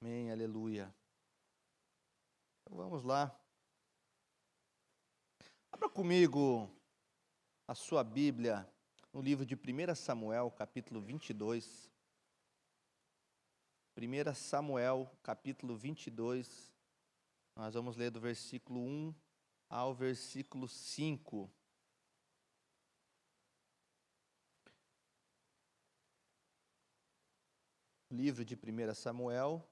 Amém, aleluia. Então vamos lá. Abra comigo a sua Bíblia no livro de 1 Samuel, capítulo 22. 1 Samuel, capítulo 22. Nós vamos ler do versículo 1 ao versículo 5. O livro de 1 Samuel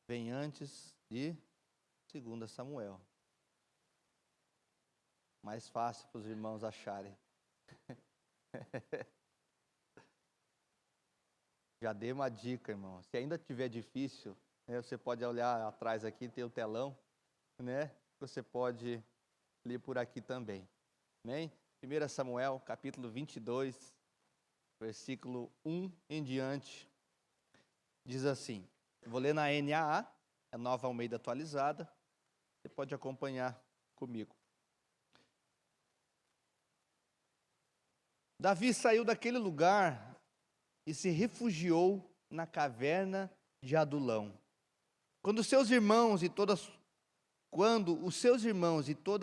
vem antes de 2 Samuel. Mais fácil para os irmãos acharem. Já dei uma dica, irmão. Se ainda tiver difícil, né, você pode olhar atrás aqui, tem o telão, né? Você pode ler por aqui também. Amém? 1 Samuel, capítulo 22, versículo 1 em diante, diz assim. Eu vou ler na NAA, a Nova Almeida Atualizada. Você pode acompanhar comigo. Davi saiu daquele lugar e se refugiou na caverna de Adulão. Quando os seus irmãos e toda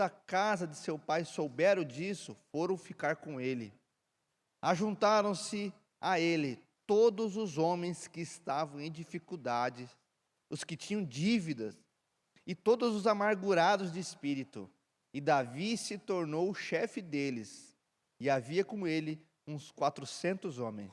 a casa de seu pai souberam disso, foram ficar com ele. Ajuntaram-se a ele todos os homens que estavam em dificuldades, os que tinham dívidas e todos os amargurados de espírito. E Davi se tornou o chefe deles, e havia com ele uns 400 homens.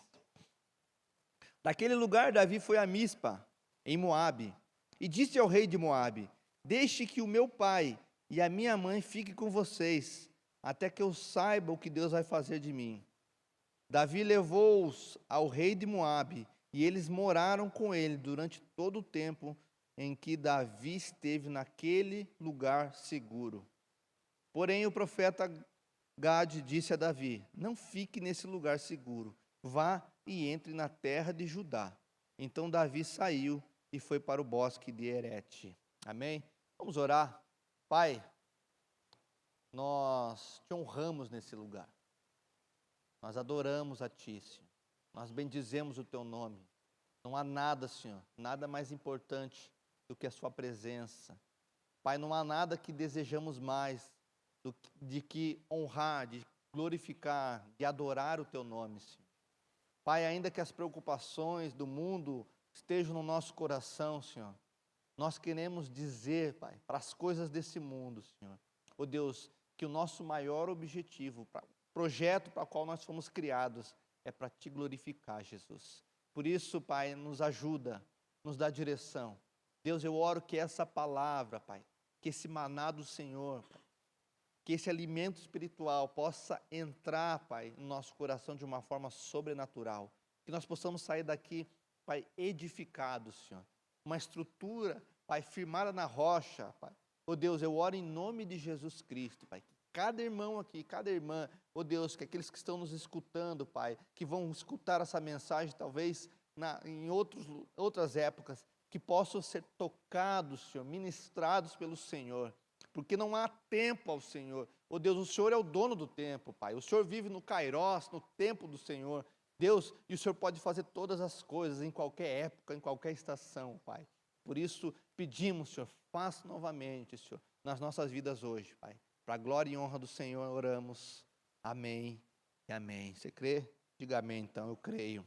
Daquele lugar, Davi foi a Mispa, em Moabe, e disse ao rei de Moabe: deixe que o meu pai e a minha mãe fiquem com vocês, até que eu saiba o que Deus vai fazer de mim. Davi levou-os ao rei de Moabe, e eles moraram com ele durante todo o tempo em que Davi esteve naquele lugar seguro. Porém, o profeta Gade disse a Davi: não fique nesse lugar seguro, vá e entre na terra de Judá. Então Davi saiu e foi para o bosque de Herete. Amém? Vamos orar. Pai, nós te honramos nesse lugar. Nós adoramos a Ti, Senhor. Nós bendizemos o Teu nome. Não há nada, Senhor, nada mais importante do que a Sua presença. Pai, não há nada que desejamos mais de que honrar, de glorificar, de adorar o Teu nome, Senhor. Pai, ainda que as preocupações do mundo estejam no nosso coração, Senhor, nós queremos dizer, Pai, para as coisas desse mundo, Senhor, ó Deus, que o nosso maior objetivo, o projeto para o qual nós fomos criados, é para Te glorificar, Jesus. Por isso, Pai, nos ajuda, nos dá direção. Deus, eu oro que essa palavra, Pai, que esse maná do Senhor, Pai, que esse alimento espiritual possa entrar, Pai, no nosso coração de uma forma sobrenatural. Que nós possamos sair daqui, Pai, edificados, Senhor. Uma estrutura, Pai, firmada na rocha, Pai. Ó Deus, eu oro em nome de Jesus Cristo, Pai. Que cada irmão aqui, cada irmã, ó Deus, que aqueles que estão nos escutando, Pai, que vão escutar essa mensagem, talvez em outras épocas, que possam ser tocados, Senhor, ministrados pelo Senhor. Porque não há tempo ao Senhor. Oh Deus, o Senhor é o dono do tempo, Pai. O Senhor vive no Kairós, no tempo do Senhor. Deus, e o Senhor pode fazer todas as coisas em qualquer época, em qualquer estação, Pai. Por isso, pedimos, Senhor, faça novamente, Senhor, nas nossas vidas hoje, Pai. Para a glória e honra do Senhor, oramos. Amém e amém. Você crê? Diga amém, então, eu creio.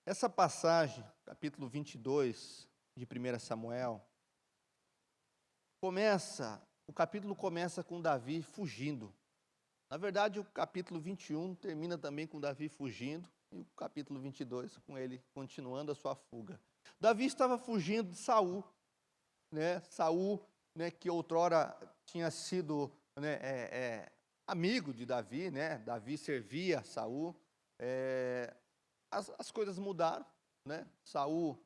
Essa passagem, capítulo 22... de 1 Samuel, o capítulo começa com Davi fugindo. Na verdade, o capítulo 21 termina também com Davi fugindo, e o capítulo 22 com ele continuando a sua fuga. Davi estava fugindo de Saul, né? Saul, né, que outrora tinha sido, né, amigo de Davi, né? Davi servia a Saul. As coisas mudaram, né? Saul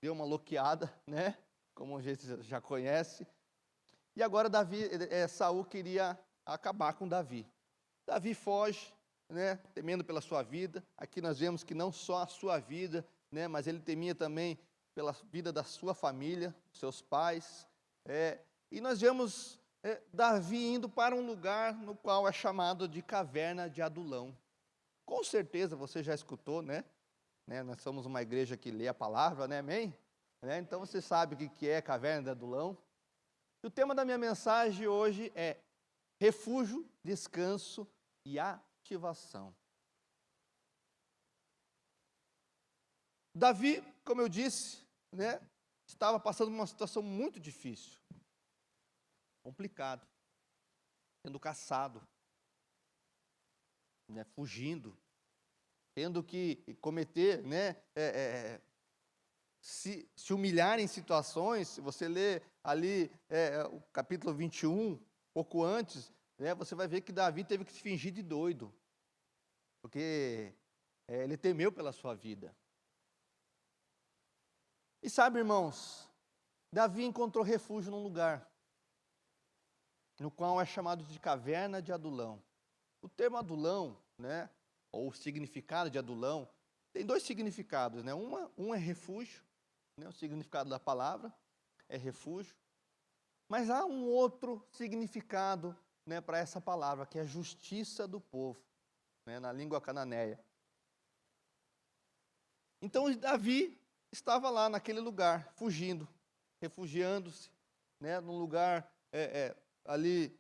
deu uma loqueada, né? Como a gente já conhece. E agora Saul queria acabar com Davi. Davi foge, né? Temendo pela sua vida. Aqui nós vemos que não só a sua vida, né? Mas ele temia também pela vida da sua família, seus pais. E nós vemos Davi indo para um lugar no qual é chamado de caverna de Adulão. Com certeza você já escutou, né? né? Nós somos uma igreja que lê a palavra, né? Amém? Né? Então você sabe o que é caverna de Adulão. E o tema da minha mensagem hoje é refúgio, descanso e ativação. Davi, como eu disse, né, estava passando por uma situação muito difícil, complicado, sendo caçado, né, fugindo, tendo que cometer, né, se humilhar em situações. Se você ler ali o capítulo 21, pouco antes, né, você vai ver que Davi teve que se fingir de doido, porque ele temeu pela sua vida. E sabe, irmãos, Davi encontrou refúgio num lugar, no qual é chamado de caverna de Adulão. O termo Adulão, né, ou o significado de Adulão, tem dois significados, né? Um é refúgio, né, o significado da palavra é refúgio, mas há um outro significado, né, para essa palavra, que é justiça do povo, né, na língua cananeia. Então Davi estava lá naquele lugar, fugindo, refugiando-se, né, num lugar ali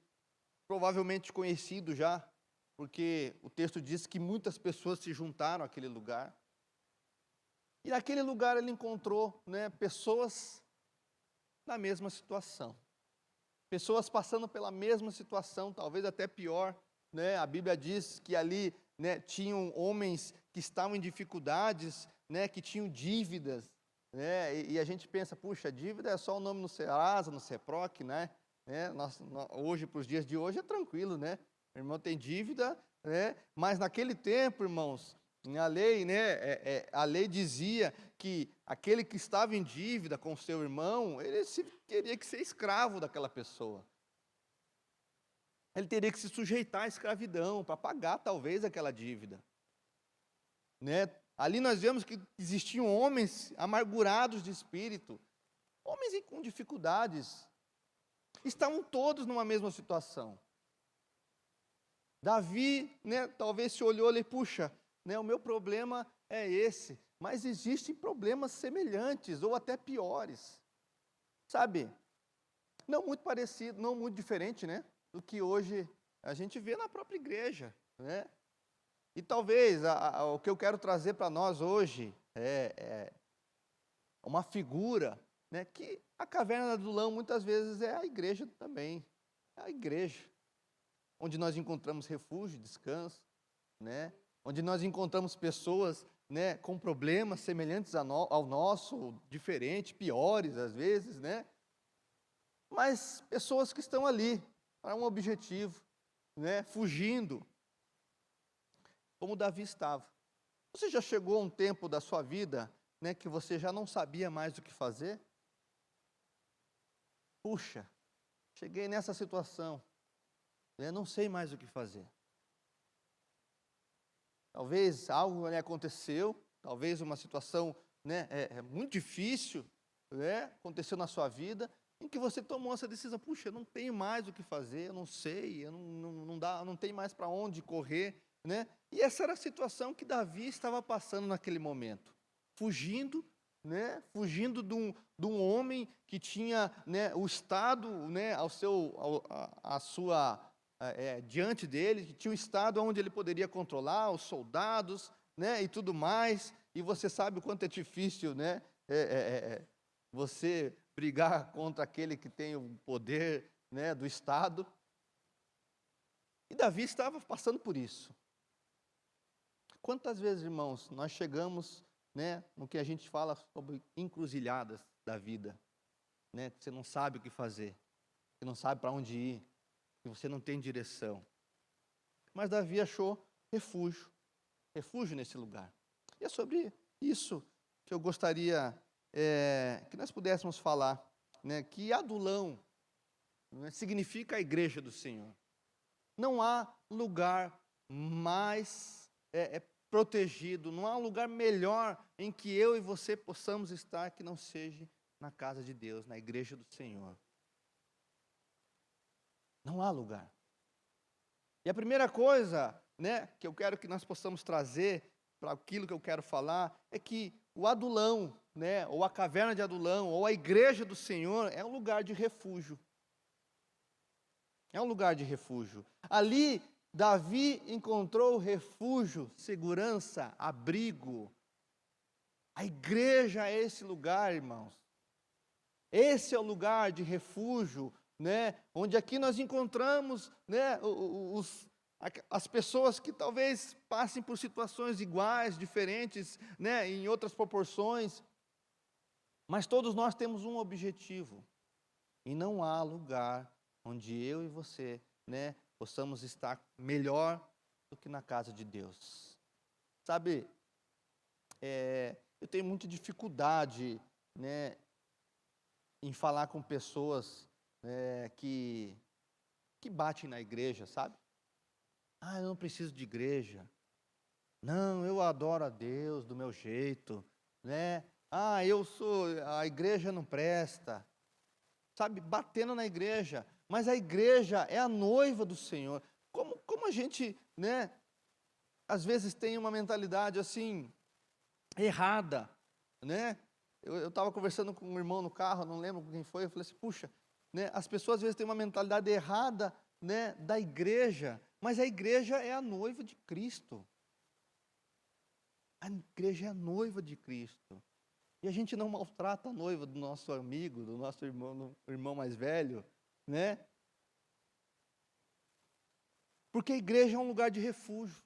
provavelmente conhecido já, porque o texto diz que muitas pessoas se juntaram àquele lugar. E naquele lugar ele encontrou, né, pessoas na mesma situação. Pessoas passando pela mesma situação, talvez até pior, né? A Bíblia diz que ali, né, tinham homens que estavam em dificuldades, né, que tinham dívidas, né? E a gente pensa, puxa, dívida é só o nome no Serasa, no Ceproc, né? Hoje, para os dias de hoje, é tranquilo, né? O irmão tem dívida, né? Mas naquele tempo, irmãos, a lei, né, a lei dizia que aquele que estava em dívida com seu irmão, ele teria que ser escravo daquela pessoa. Ele teria que se sujeitar à escravidão para pagar, talvez, aquela dívida. Né? Ali nós vemos que existiam homens amargurados de espírito, homens com dificuldades, estavam todos numa mesma situação. Davi, né, talvez se olhou e puxa, né, o meu problema é esse, mas existem problemas semelhantes ou até piores, sabe? Não muito parecido, não muito diferente, né, do que hoje a gente vê na própria igreja, né? E talvez o que eu quero trazer para nós hoje é uma figura, né, que a caverna de Adulão muitas vezes é a igreja também, é a igreja, onde nós encontramos refúgio, descanso, né? Onde nós encontramos pessoas, né, com problemas semelhantes ao nosso, diferentes, piores às vezes, né? Mas pessoas que estão ali para um objetivo, né, fugindo, como Davi estava. Você já chegou a um tempo da sua vida, né, que você já não sabia mais o que fazer? Puxa, cheguei nessa situação, eu não sei mais o que fazer. Talvez algo, né, aconteceu, talvez uma situação, né, muito difícil, né, aconteceu na sua vida, em que você tomou essa decisão. Puxa, eu não tenho mais o que fazer, eu não sei, eu não tenho mais para onde correr, né? E essa era a situação que Davi estava passando naquele momento, fugindo, né, fugindo de um homem que tinha, né, o Estado, né, diante dele, que tinha um Estado onde ele poderia controlar os soldados, né, e tudo mais. E você sabe o quanto é difícil, né, você brigar contra aquele que tem o poder, né, do Estado. E Davi estava passando por isso. Quantas vezes, irmãos, nós chegamos, né, no que a gente fala sobre encruzilhadas da vida, né, que você não sabe o que fazer, que não sabe para onde ir, que você não tem direção. Mas Davi achou refúgio nesse lugar. E é sobre isso que eu gostaria que nós pudéssemos falar, né, que Adulão, né, significa a igreja do Senhor. Não há lugar mais protegido, não há lugar melhor em que eu e você possamos estar que não seja na casa de Deus, na igreja do Senhor. Não há lugar. E a primeira coisa, né, que eu quero que nós possamos trazer para aquilo que eu quero falar, é que o Adulão, né, ou a caverna de Adulão, ou a igreja do Senhor, é um lugar de refúgio. É um lugar de refúgio. Ali, Davi encontrou refúgio, segurança, abrigo. A igreja é esse lugar, irmãos. Esse é o lugar de refúgio, né? Onde aqui nós encontramos, né, as pessoas que talvez passem por situações iguais, diferentes, né, em outras proporções, mas todos nós temos um objetivo, e não há lugar onde eu e você, né, possamos estar melhor do que na casa de Deus. Sabe, eu tenho muita dificuldade, né, em falar com pessoas que batem na igreja, sabe? Ah, eu não preciso de igreja. Não, eu adoro a Deus do meu jeito, né? Ah, a igreja não presta. Sabe, batendo na igreja. Mas a igreja é a noiva do Senhor. Como a gente, né, às vezes tem uma mentalidade assim, errada, né? Eu estava conversando com um irmão no carro, não lembro quem foi, eu falei assim, puxa, né, as pessoas às vezes têm uma mentalidade errada, né, da igreja, mas a igreja é a noiva de Cristo. A igreja é a noiva de Cristo. E a gente não maltrata a noiva do nosso amigo, do nosso irmão mais velho, né? Porque a igreja é um lugar de refúgio.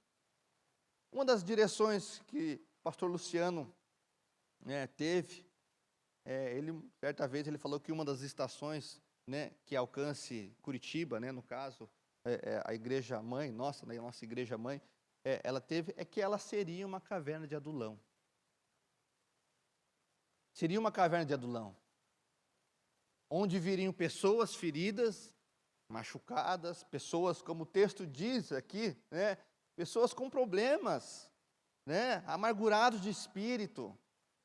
Uma das direções que o pastor Luciano, né, teve, certa vez ele falou que uma das estações, né, que alcance Curitiba, né, no caso, a igreja mãe, nossa igreja mãe, ela teve, que ela seria uma caverna de Adulão. Seria uma caverna de Adulão, onde viriam pessoas feridas, machucadas, pessoas, como o texto diz aqui, né, pessoas com problemas, né, amargurados de espírito,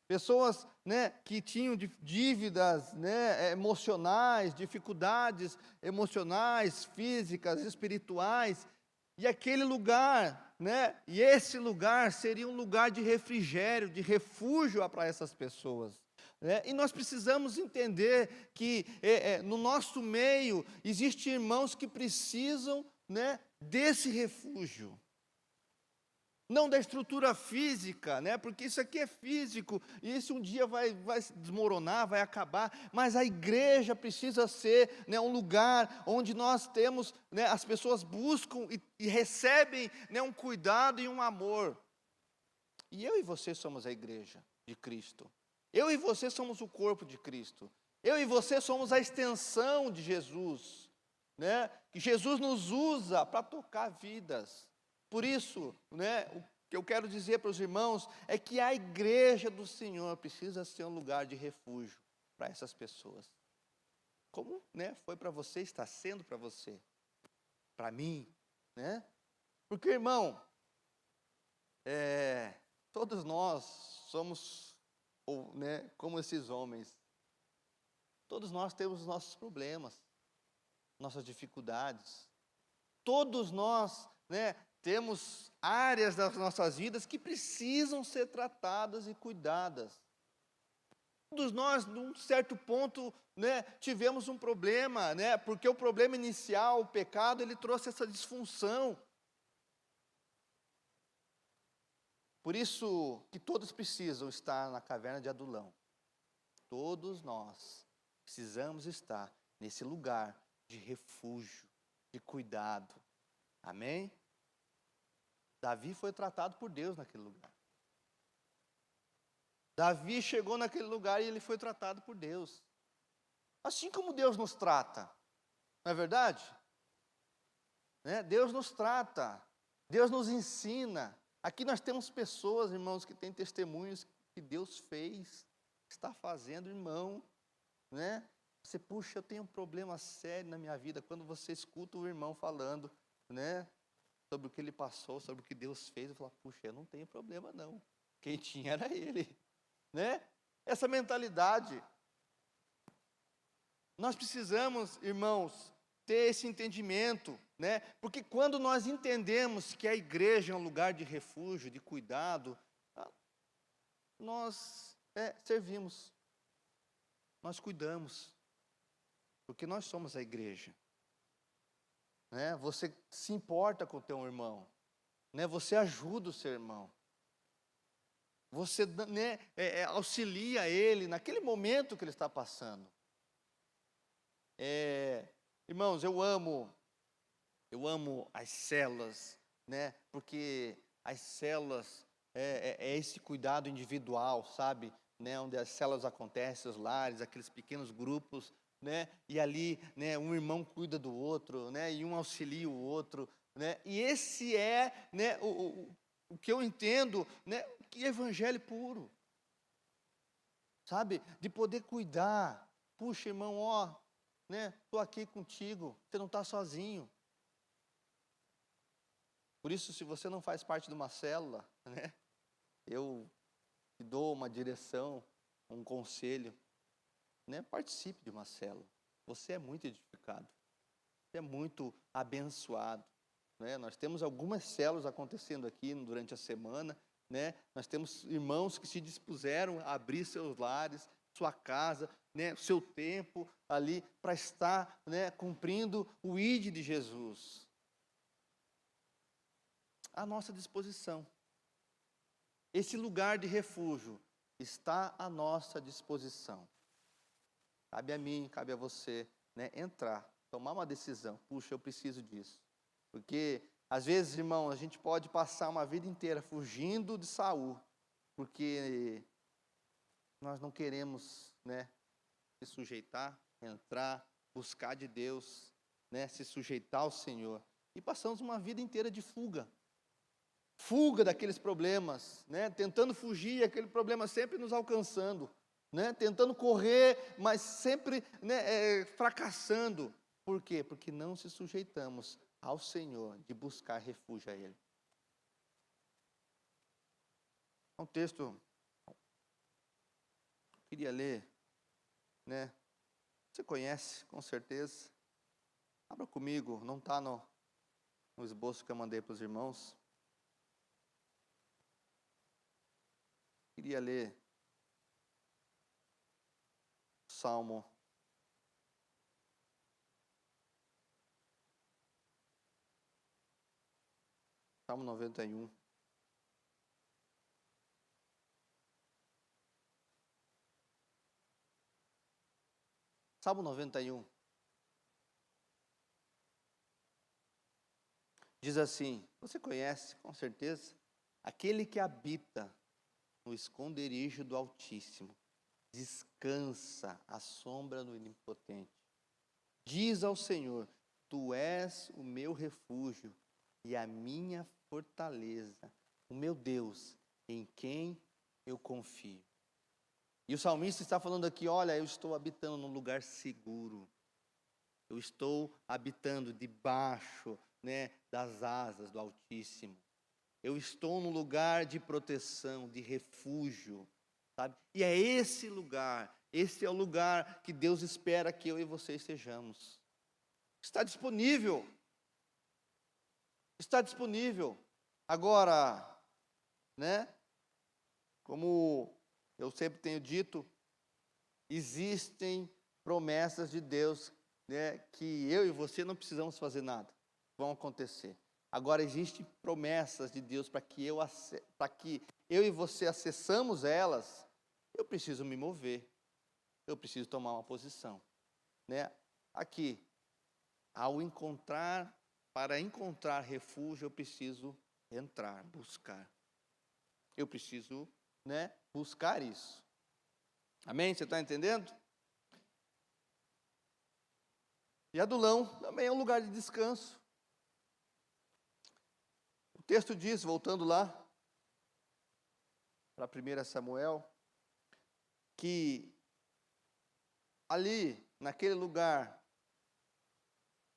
pessoas, né, que tinham dívidas, né, emocionais, dificuldades emocionais, físicas, espirituais, e aquele lugar, né, e esse lugar seria um lugar de refrigério, de refúgio para essas pessoas. E nós precisamos entender que no nosso meio existem irmãos que precisam, né, desse refúgio. Não da estrutura física, né? Porque isso aqui é físico, e isso um dia vai desmoronar, vai acabar, mas a igreja precisa ser, né, um lugar onde nós temos, né, as pessoas buscam e recebem, né, um cuidado e um amor. E eu e você somos a igreja de Cristo. Eu e você somos o corpo de Cristo. Eu e você somos a extensão de Jesus, né? Que Jesus nos usa para tocar vidas. Por isso, né, o que eu quero dizer para os irmãos é que a igreja do Senhor precisa ser um lugar de refúgio para essas pessoas. Como, né, foi para você, está sendo para você, para mim, né? Porque, irmão, todos nós somos, né, como esses homens. Todos nós temos os nossos problemas, nossas dificuldades. Todos nós, né, temos áreas das nossas vidas que precisam ser tratadas e cuidadas. Todos nós, num certo ponto, né, tivemos um problema, né, porque o problema inicial, o pecado, ele trouxe essa disfunção. Por isso que todos precisam estar na caverna de Adulão. Todos nós precisamos estar nesse lugar de refúgio, de cuidado. Amém? Davi foi tratado por Deus naquele lugar. Davi chegou naquele lugar e ele foi tratado por Deus. Assim como Deus nos trata, não é verdade? Né? Deus nos trata, Deus nos ensina. Aqui nós temos pessoas, irmãos, que têm testemunhos que Deus fez, está fazendo, irmão, né? Você, puxa, eu tenho um problema sério na minha vida. Quando você escuta o irmão falando, né, sobre o que ele passou, sobre o que Deus fez, eu falo, puxa, eu não tenho problema não. Quem tinha era ele, né? Essa mentalidade. Nós precisamos, irmãos, ter esse entendimento, né? Porque quando nós entendemos que a igreja é um lugar de refúgio, de cuidado, nós servimos, nós cuidamos, porque nós somos a igreja, né? Você se importa com o teu irmão, né? Você ajuda o seu irmão, você, né, auxilia ele naquele momento que ele está passando. Irmãos, eu amo as células, né? Porque as células é esse cuidado individual, sabe? Né? Onde as células acontecem, os lares, aqueles pequenos grupos, né? E ali, né, um irmão cuida do outro, né? E um auxilia o outro, né? E esse né, o que eu entendo, né? Que evangelho puro, sabe? De poder cuidar. Puxa, irmão, ó, né? Estou aqui contigo, você não está sozinho. Por isso, se você não faz parte de uma célula, né? Eu te dou uma direção, um conselho, né? Participe de uma célula. Você é muito edificado, você é muito abençoado, né? Nós temos algumas células acontecendo aqui durante a semana, né? Nós temos irmãos que se dispuseram a abrir seus lares, sua casa, né? Seu tempo ali para estar, né, cumprindo o ID de Jesus à nossa disposição. Esse lugar de refúgio está à nossa disposição. Cabe a mim, cabe a você, né, entrar, tomar uma decisão. Puxa, eu preciso disso. Porque, às vezes, irmão, a gente pode passar uma vida inteira fugindo de Saul, porque nós não queremos, né, se sujeitar, entrar, buscar de Deus, né, se sujeitar ao Senhor. E passamos uma vida inteira de fuga daqueles problemas, né? Tentando fugir, aquele problema sempre nos alcançando, né? Tentando correr, mas sempre, né, fracassando. Por quê? Porque não se sujeitamos ao Senhor, de buscar refúgio a Ele. Um texto que eu queria ler, né? Você conhece, com certeza. Abra comigo, não está no esboço que eu mandei para os irmãos. Queria ler Salmo 91. Salmo 91. Diz assim, você conhece, com certeza, aquele que habita no esconderijo do Altíssimo, descansa à sombra do Onipotente. Diz ao Senhor, tu és o meu refúgio e a minha fortaleza, o meu Deus, em quem eu confio. E o salmista está falando aqui, olha, eu estou habitando num lugar seguro. Eu estou habitando debaixo, né, das asas do Altíssimo. Eu estou num lugar de proteção, de refúgio, sabe? E é esse é o lugar que Deus espera que eu e você estejamos. Está disponível. Está disponível. Agora, né? Como eu sempre tenho dito, existem promessas de Deus, né, que eu e você não precisamos fazer nada, vão acontecer. Agora, existem promessas de Deus para que eu e você acessamos elas, eu preciso me mover, eu preciso tomar uma posição, né? Aqui, para encontrar refúgio, eu preciso entrar, buscar. Eu preciso, né, buscar isso. Amém? Você está entendendo? E Adulão também é um lugar de descanso. O texto diz, voltando lá, para 1 Samuel, que ali, naquele lugar,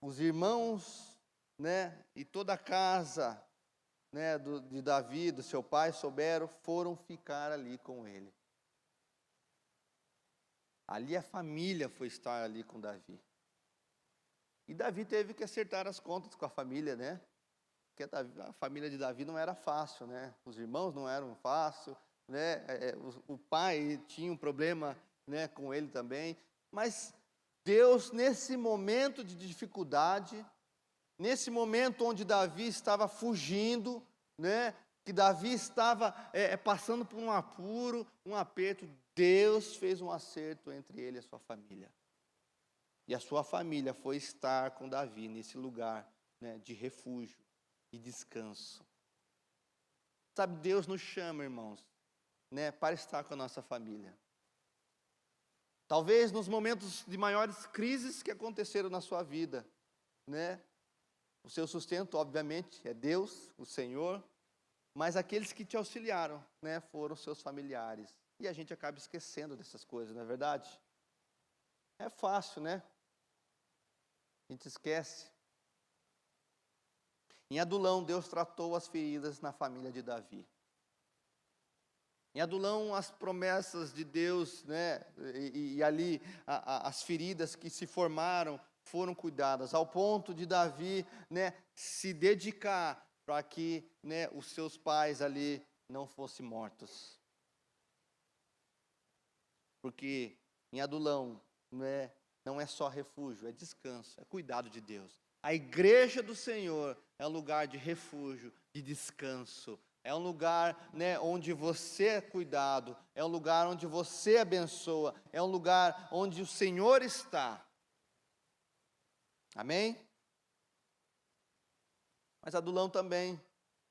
os irmãos, né, e toda a casa, né, de Davi, do seu pai, foram ficar ali com ele. Ali a família foi estar ali com Davi. E Davi teve que acertar as contas com a família, né? Porque a família de Davi não era fácil, né? Os irmãos não eram fácil, né? O pai tinha um problema, né, com ele também. Mas Deus, nesse momento de dificuldade, nesse momento onde Davi estava fugindo, né? Que Davi estava passando por um apuro, um aperto, Deus fez um acerto entre ele e a sua família. E a sua família foi estar com Davi nesse lugar, né, de refúgio e descanso. Sabe, Deus nos chama, irmãos, né, para estar com a nossa família. Talvez nos momentos de maiores crises que aconteceram na sua vida, né? O seu sustento, obviamente, é Deus, o Senhor, mas aqueles que te auxiliaram, né, foram seus familiares. E a gente acaba esquecendo dessas coisas, não é verdade? É fácil, né? A gente esquece. Em Adulão, Deus tratou as feridas na família de Davi. Em Adulão, as promessas de Deus, né, e ali as feridas que se formaram foram cuidadas, ao ponto de Davi, né, se dedicar para que, né, os seus pais ali não fossem mortos. Porque em Adulão, né, não é só refúgio, é descanso, é cuidado de Deus. A igreja do Senhor é um lugar de refúgio, de descanso. É um lugar, né, onde você é cuidado, é um lugar onde você abençoa, é um lugar onde o Senhor está. Amém? Mas Adulão também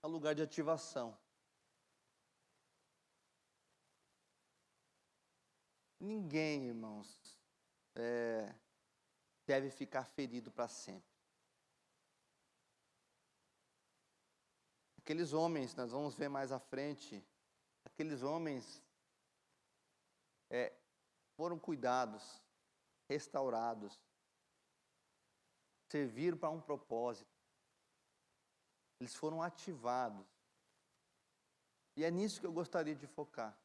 é um lugar de ativação. Ninguém, irmãos, deve ficar ferido para sempre. Aqueles homens, nós vamos ver mais à frente, aqueles homens foram cuidados, restaurados, serviram para um propósito. Eles foram ativados. E é nisso que eu gostaria de focar.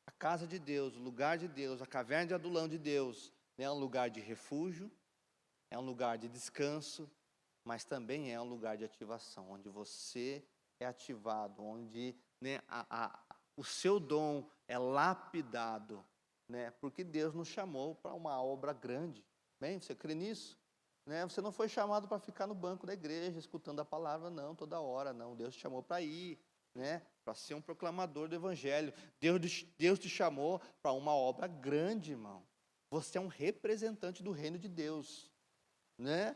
A casa de Deus, o lugar de Deus, a caverna de Adulão de Deus, é um lugar de refúgio, é um lugar de descanso, mas também é um lugar de ativação, onde você é ativado, onde, né, o seu dom é lapidado, né, porque Deus nos chamou para uma obra grande. Bem, você crê nisso? Né, você não foi chamado para ficar no banco da igreja, escutando a palavra, não, toda hora, não. Deus te chamou para ir, né, para ser um proclamador do evangelho. Deus te chamou para uma obra grande, irmão. Você é um representante do reino de Deus, né?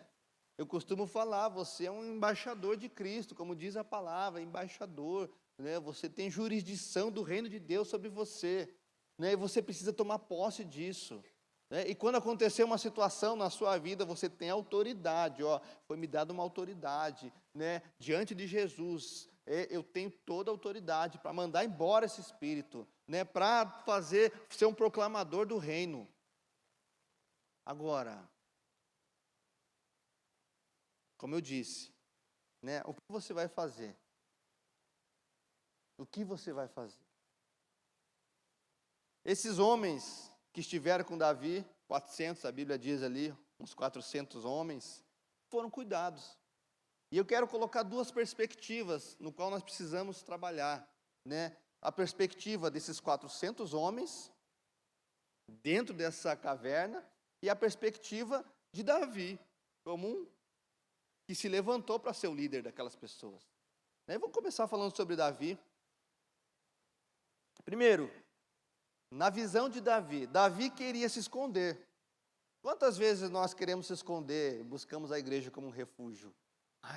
Eu costumo falar, você é um embaixador de Cristo, como diz a palavra, embaixador, né? Você tem jurisdição do reino de Deus sobre você, né? E você precisa tomar posse disso, né? E quando acontecer uma situação na sua vida, você tem autoridade, ó, foi me dada uma autoridade, né? Diante de Jesus, eu tenho toda a autoridade para mandar embora esse espírito, né? Para ser um proclamador do reino. Agora, como eu disse, né, o que você vai fazer? O que você vai fazer? Esses homens que estiveram com Davi, 400, a Bíblia diz ali, uns 400 homens, foram cuidados. E eu quero colocar duas perspectivas no qual nós precisamos trabalhar, né? A perspectiva desses 400 homens, dentro dessa caverna, e a perspectiva de Davi, como um que se levantou para ser o líder daquelas pessoas. Vamos começar falando sobre Davi. Primeiro, na visão de Davi, Davi queria se esconder. Quantas vezes nós queremos se esconder, buscamos a igreja como um refúgio?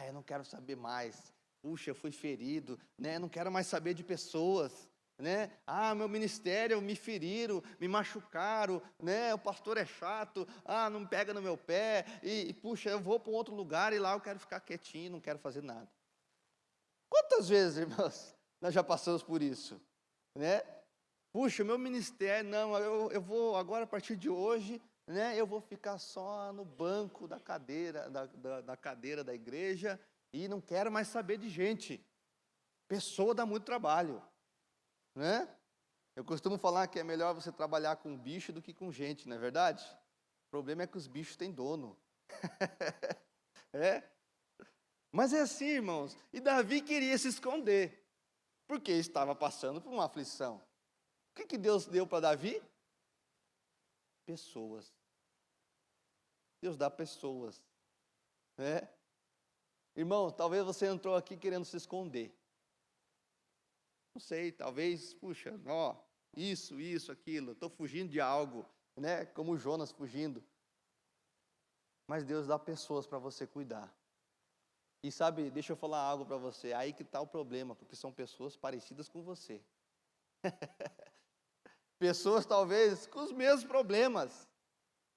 Eu não quero saber mais. Puxa, eu fui ferido, né? Não quero mais saber de pessoas, né? Meu ministério, me feriram, me machucaram, né? O pastor é chato, não pega no meu pé, puxa, eu vou para um outro lugar e lá eu quero ficar quietinho, não quero fazer nada. Quantas vezes, irmãos, nós já passamos por isso, né? Puxa, o meu ministério, não, eu vou agora a partir de hoje, né? Eu vou ficar só no banco da cadeira, da cadeira da igreja e não quero mais saber de gente. Pessoa dá muito trabalho. Né? Eu costumo falar que é melhor você trabalhar com bicho do que com gente, não é verdade? O problema é que os bichos têm dono. É? Mas é assim, irmãos. E Davi queria se esconder, porque estava passando por uma aflição. O que Deus deu para Davi? Pessoas. Deus dá pessoas. Né? Irmão, talvez você entrou aqui querendo se esconder. Não sei, talvez, puxa, ó, isso, aquilo, estou fugindo de algo, né? Como Jonas fugindo. Mas Deus dá pessoas para você cuidar. E sabe, deixa eu falar algo para você, aí que está o problema, porque são pessoas parecidas com você. Pessoas talvez com os mesmos problemas,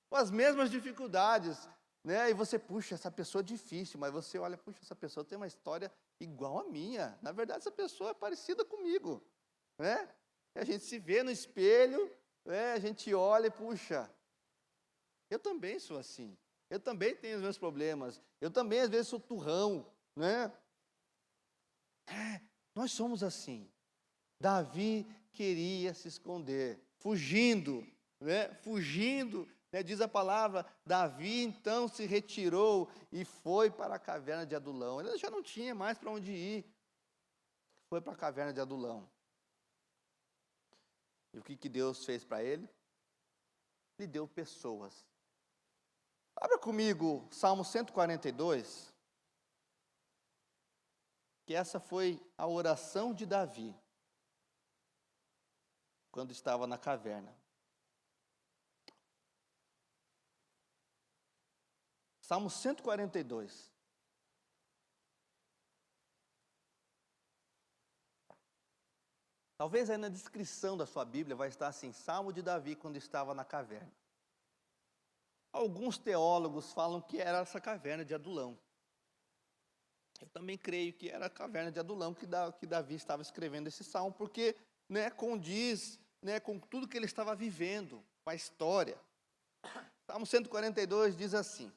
com as mesmas dificuldades, né? E você, puxa, essa pessoa é difícil, mas você olha, puxa, essa pessoa tem uma história igual a minha. Na verdade, essa pessoa é parecida comigo, né? E a gente se vê no espelho, né? A gente olha e, puxa, eu também sou assim. Eu também tenho os meus problemas. Eu também, às vezes, sou turrão, né? Nós somos assim. Davi queria se esconder, fugindo, né? Fugindo, né? Diz a palavra, Davi então se retirou e foi para a caverna de Adulão. Ele já não tinha mais para onde ir. Foi para a caverna de Adulão. E o que Deus fez para ele? Lhe deu pessoas. Abra comigo Salmo 142, que essa foi a oração de Davi, quando estava na caverna. Salmo 142. Talvez aí na descrição da sua Bíblia vai estar assim, Salmo de Davi quando estava na caverna. Alguns teólogos falam que era essa caverna de Adulão. Eu também creio que era a caverna de Adulão que Davi estava escrevendo esse salmo, porque, né, condiz, né, com tudo que ele estava vivendo, com a história. Salmo 142 diz assim,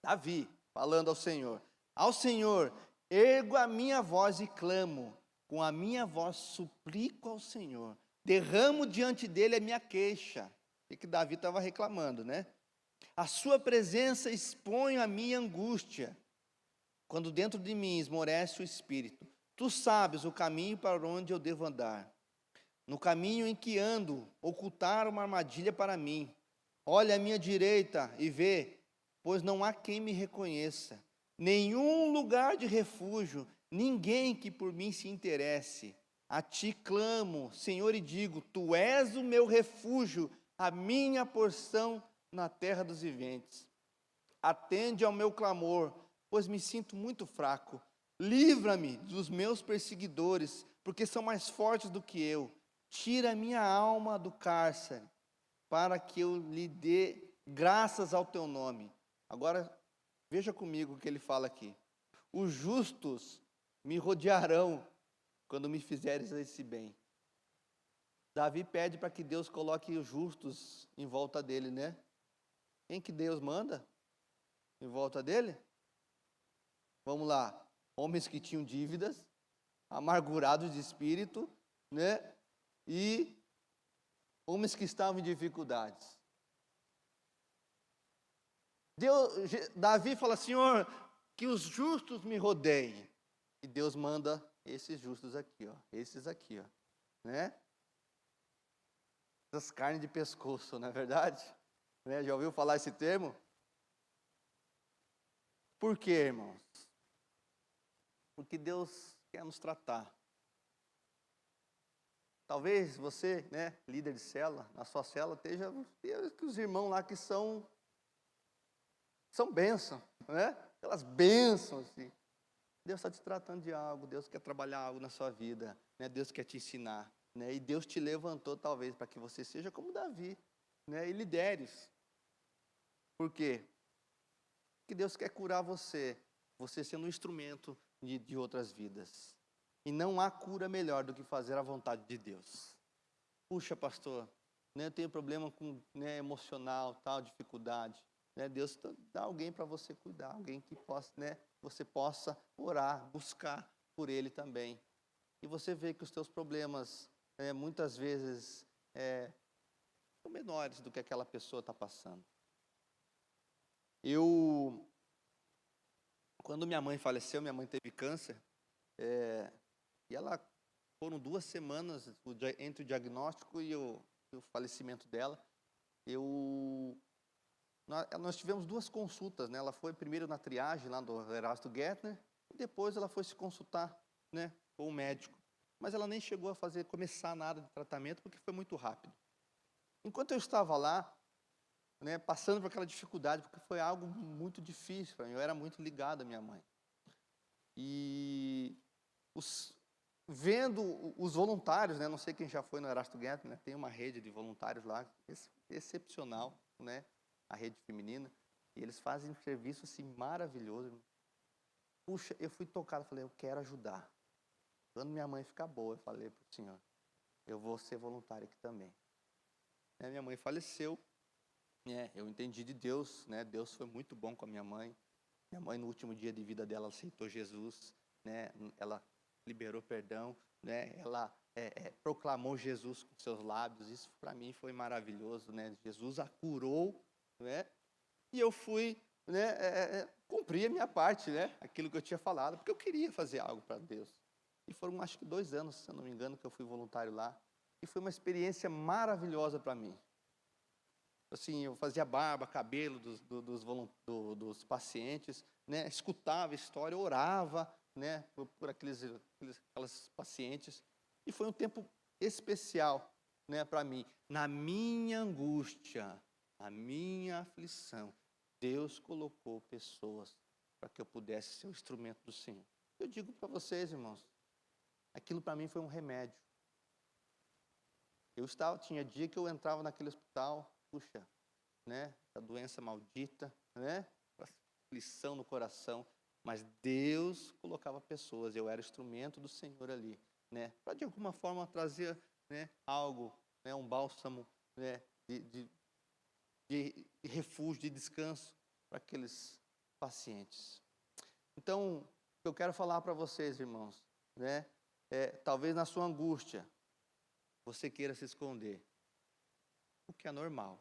Davi, falando ao Senhor, ergo a minha voz e clamo, com a minha voz suplico ao Senhor, derramo diante dele a minha queixa. O que Davi estava reclamando, né? A sua presença exponho a minha angústia, quando dentro de mim esmorece o espírito. Tu sabes o caminho para onde eu devo andar. No caminho em que ando, ocultar uma armadilha para mim. Olha à minha direita e vê, pois não há quem me reconheça. Nenhum lugar de refúgio, ninguém que por mim se interesse. A ti clamo, Senhor, e digo, tu és o meu refúgio, a minha porção na terra dos viventes. Atende ao meu clamor, pois me sinto muito fraco. Livra-me dos meus perseguidores, porque são mais fortes do que eu. Tira a minha alma do cárcere, para que eu lhe dê graças ao teu nome. Agora, veja comigo o que ele fala aqui. Os justos me rodearão quando me fizeres esse bem. Davi pede para que Deus coloque os justos em volta dele, né? Quem que Deus manda em volta dele? Vamos lá. Homens que tinham dívidas, amargurados de espírito, né? E homens que estavam em dificuldades. Davi fala, Senhor, que os justos me rodeiem. E Deus manda esses justos aqui, ó. Esses aqui, ó. Né? Essas carnes de pescoço, não é verdade? Né? Já ouviu falar esse termo? Por quê, irmãos? Porque Deus quer nos tratar. Talvez você, né, líder de célula, na sua célula, esteja que os irmãos lá que são bênçãos, né? Aquelas bênçãos, assim. Deus está te tratando de algo, Deus quer trabalhar algo na sua vida, né? Deus quer te ensinar, né? E Deus te levantou talvez para que você seja como Davi, né? E lideres. Por quê? Porque Deus quer curar você sendo um instrumento de outras vidas. E não há cura melhor do que fazer a vontade de Deus. Puxa, pastor, né, eu tenho problema com, né, emocional, tal, dificuldade. Né, Deus dá alguém para você cuidar, alguém que possa, né, você possa orar, buscar por ele também. E você vê que os teus problemas, muitas vezes, são menores do que aquela pessoa está passando. Quando minha mãe faleceu, minha mãe teve câncer, e foram 2 semanas entre o diagnóstico e o falecimento dela. Nós tivemos 2 consultas, né? Ela foi primeiro na triagem lá do Erasto Gärtner, e depois ela foi se consultar, né, com o médico. Mas ela nem chegou a começar nada de tratamento, porque foi muito rápido. Enquanto eu estava lá, né, passando por aquela dificuldade, porque foi algo muito difícil para mim, eu era muito ligado à minha mãe. E vendo os voluntários, né, não sei quem já foi no Erasto Gärtner, né, tem uma rede de voluntários lá, excepcional, né, a rede feminina, e eles fazem um serviço assim, maravilhoso. Puxa, eu fui tocado, falei, eu quero ajudar. Quando minha mãe ficar boa, eu falei para o senhor, eu vou ser voluntário aqui também. Minha mãe faleceu, eu entendi de Deus, né? Deus foi muito bom com a minha mãe. Minha mãe, no último dia de vida dela, aceitou Jesus, né? Ela liberou perdão, né? Ela proclamou Jesus com seus lábios. Isso para mim foi maravilhoso, né? Jesus a curou, né? E eu fui, né, cumprir a minha parte, né? Aquilo que eu tinha falado, porque eu queria fazer algo para Deus. E foram, acho que 2 anos, se eu não me engano, que eu fui voluntário lá. E foi uma experiência maravilhosa para mim. Assim, eu fazia barba, cabelo dos pacientes, né? Escutava a história, orava, né, por aquelas pacientes. E foi um tempo especial, né, para mim. Na minha angústia, na minha aflição, Deus colocou pessoas para que eu pudesse ser o instrumento do Senhor. Eu digo para vocês, irmãos, aquilo para mim foi um remédio. Tinha dia que eu entrava naquele hospital, puxa, né, a doença maldita, né, aflição no coração, mas Deus colocava pessoas, eu era instrumento do Senhor ali, né, para de alguma forma trazer, né, algo, né, um bálsamo, né, de refúgio, de descanso para aqueles pacientes. Então, o que eu quero falar para vocês, irmãos, né, talvez na sua angústia você queira se esconder, o que é normal.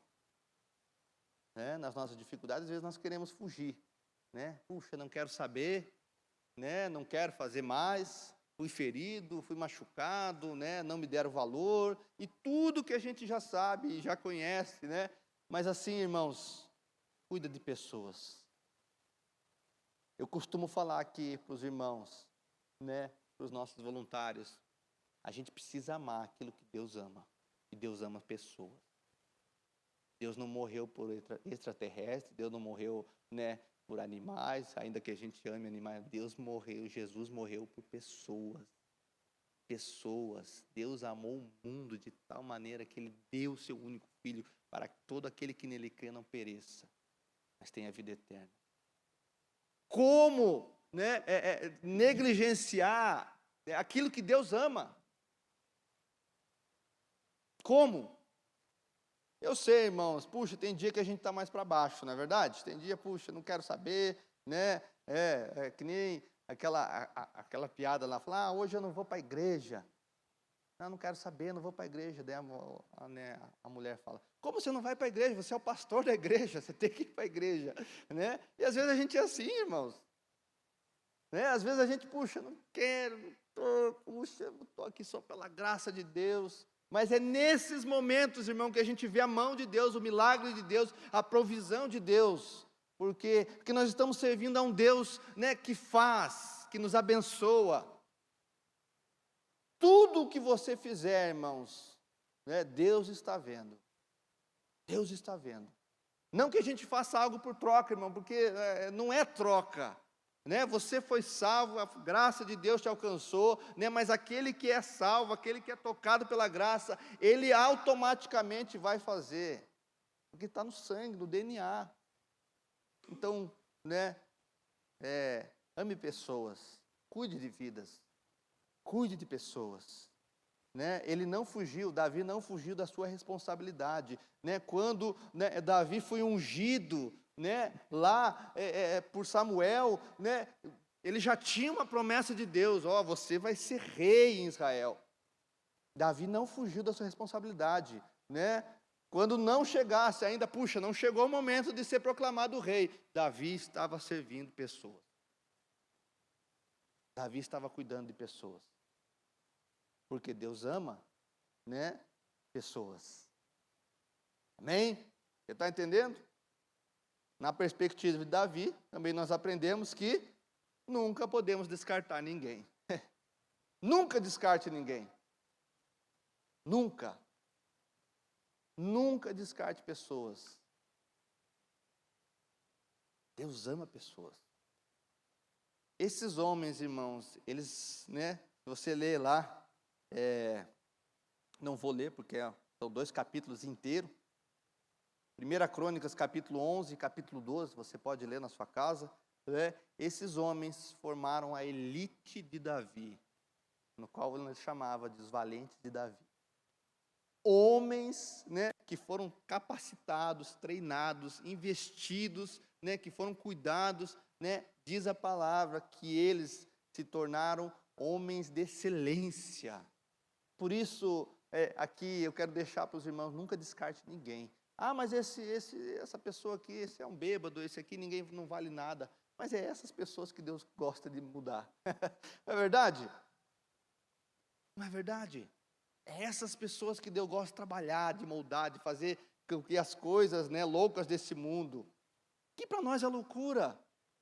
Né? Nas nossas dificuldades, às vezes nós queremos fugir, né? Puxa, não quero saber, né? Não quero fazer mais, fui ferido, fui machucado, né? Não me deram valor, e tudo que a gente já sabe e já conhece, né? Mas assim, irmãos, cuida de pessoas. Eu costumo falar aqui para os irmãos, né? Para os nossos voluntários, a gente precisa amar aquilo que Deus ama, e Deus ama pessoas. Deus não morreu por extraterrestre, Deus não morreu, né, por animais, ainda que a gente ame animais. Deus morreu, Jesus morreu por pessoas. Pessoas. Deus amou o mundo de tal maneira que Ele deu o seu único Filho para que todo aquele que nele crê não pereça, mas tenha vida eterna. Como, né, negligenciar aquilo que Deus ama? Como? Eu sei, irmãos, puxa, tem dia que a gente está mais para baixo, não é verdade? Tem dia, puxa, não quero saber, né? Que nem aquela piada lá, falar, hoje eu não vou para a igreja. Não quero saber, não vou para a igreja. Daí a mulher fala, como você não vai para a igreja? Você é o pastor da igreja, você tem que ir para a igreja, né? E às vezes a gente é assim, irmãos. Né? Às vezes a gente, puxa, não quero, estou aqui só pela graça de Deus. Mas é nesses momentos, irmão, que a gente vê a mão de Deus, o milagre de Deus, a provisão de Deus. Porque nós estamos servindo a um Deus, né, que faz, que nos abençoa. Tudo o que você fizer, irmãos, né, Deus está vendo. Deus está vendo. Não que a gente faça algo por troca, irmão, porque não é troca. Né? Você foi salvo, a graça de Deus te alcançou, né? Mas aquele que é salvo, aquele que é tocado pela graça, ele automaticamente vai fazer, porque está no sangue, no DNA. Então, né, ame pessoas, cuide de vidas, cuide de pessoas. Né? Ele não fugiu, Davi não fugiu da sua responsabilidade. Né? Quando, né, Davi foi ungido, né, lá por Samuel, né, ele já tinha uma promessa de Deus, você vai ser rei em Israel. Davi não fugiu da sua responsabilidade, né? Quando não chegasse ainda, puxa, não chegou o momento de ser proclamado rei, Davi estava servindo pessoas. Davi estava cuidando de pessoas. Porque Deus ama, né, pessoas. Amém? Você está entendendo? Na perspectiva de Davi, também nós aprendemos que nunca podemos descartar ninguém. Nunca descarte ninguém. Nunca. Nunca descarte pessoas. Deus ama pessoas. Esses homens, irmãos, eles, né, se você ler lá, não vou ler porque são 2 capítulos inteiros. 1 Crônicas, capítulo 11 e capítulo 12, você pode ler na sua casa. Né? Esses homens formaram a elite de Davi, no qual ele chamava de os valentes de Davi. Homens, né, que foram capacitados, treinados, investidos, né, que foram cuidados, né, diz a palavra que eles se tornaram homens de excelência. Por isso, aqui eu quero deixar para os irmãos, nunca descarte ninguém. Ah, mas essa pessoa aqui, esse é um bêbado, esse aqui ninguém não vale nada. Mas é essas pessoas que Deus gosta de mudar. Não é verdade? Não é verdade? É essas pessoas que Deus gosta de trabalhar, de moldar, de fazer com que as coisas, né, loucas desse mundo, que para nós é loucura,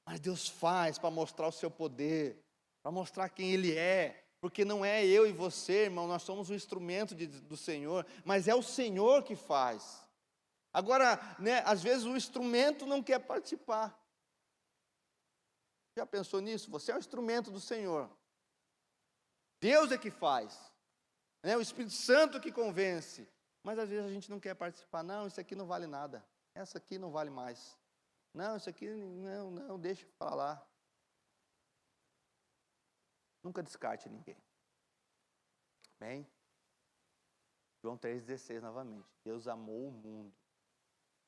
mas Deus faz para mostrar o seu poder, para mostrar quem Ele é, porque não é eu e você, irmão, nós somos um instrumento do Senhor, mas é o Senhor que faz. Agora, né, às vezes o instrumento não quer participar. Já pensou nisso? Você é um instrumento do Senhor. Deus é que faz. Né? O Espírito Santo que convence. Mas às vezes a gente não quer participar. Não, isso aqui não vale nada. Essa aqui não vale mais. Não, isso aqui não, deixa para lá. Nunca descarte ninguém. Bem? João 3,16 novamente. Deus amou o mundo.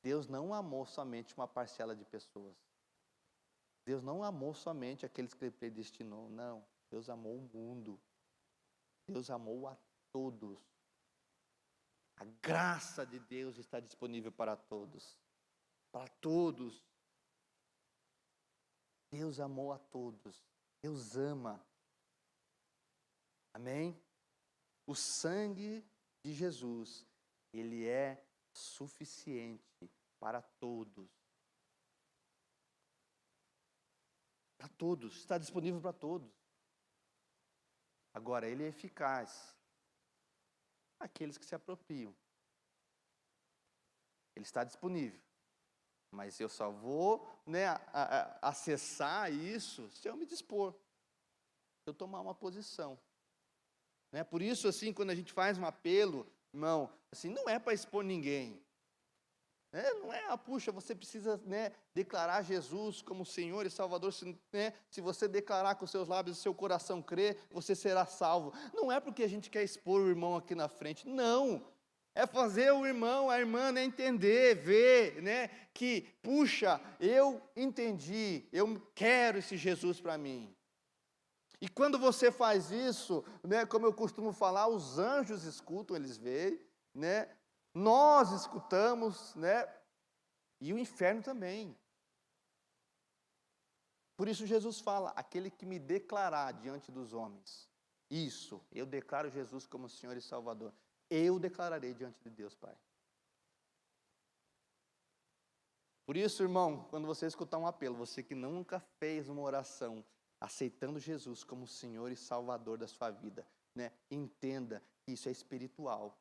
Deus não amou somente uma parcela de pessoas. Deus não amou somente aqueles que Ele predestinou. Não. Deus amou o mundo. Deus amou a todos. A graça de Deus está disponível para todos. Para todos. Deus amou a todos. Deus ama. Amém? O sangue de Jesus, ele é suficiente para todos. Para todos, está disponível para todos. Agora, ele é eficaz àqueles que se apropriam. Ele está disponível. Mas eu só vou, né, acessar isso se eu me dispor. Se eu tomar uma posição. Né? Por isso, assim, quando a gente faz um apelo, irmão, assim, não é para expor ninguém. Né? Não é, puxa, você precisa, né, declarar Jesus como Senhor e Salvador. Se você declarar com seus lábios e seu coração crer, você será salvo. Não é porque a gente quer expor o irmão aqui na frente. Não. É fazer o irmão, a irmã, né, entender, ver, né, que, puxa, eu entendi, eu quero esse Jesus para mim. E quando você faz isso, né, como eu costumo falar, os anjos escutam, eles veem, né, nós escutamos, né, e o inferno também. Por isso Jesus fala, aquele que me declarar diante dos homens, isso, eu declaro Jesus como Senhor e Salvador. Eu declararei diante de Deus, Pai. Por isso, irmão, quando você escutar um apelo, você que nunca fez uma oração aceitando Jesus como Senhor e Salvador da sua vida, né, entenda que isso é espiritual.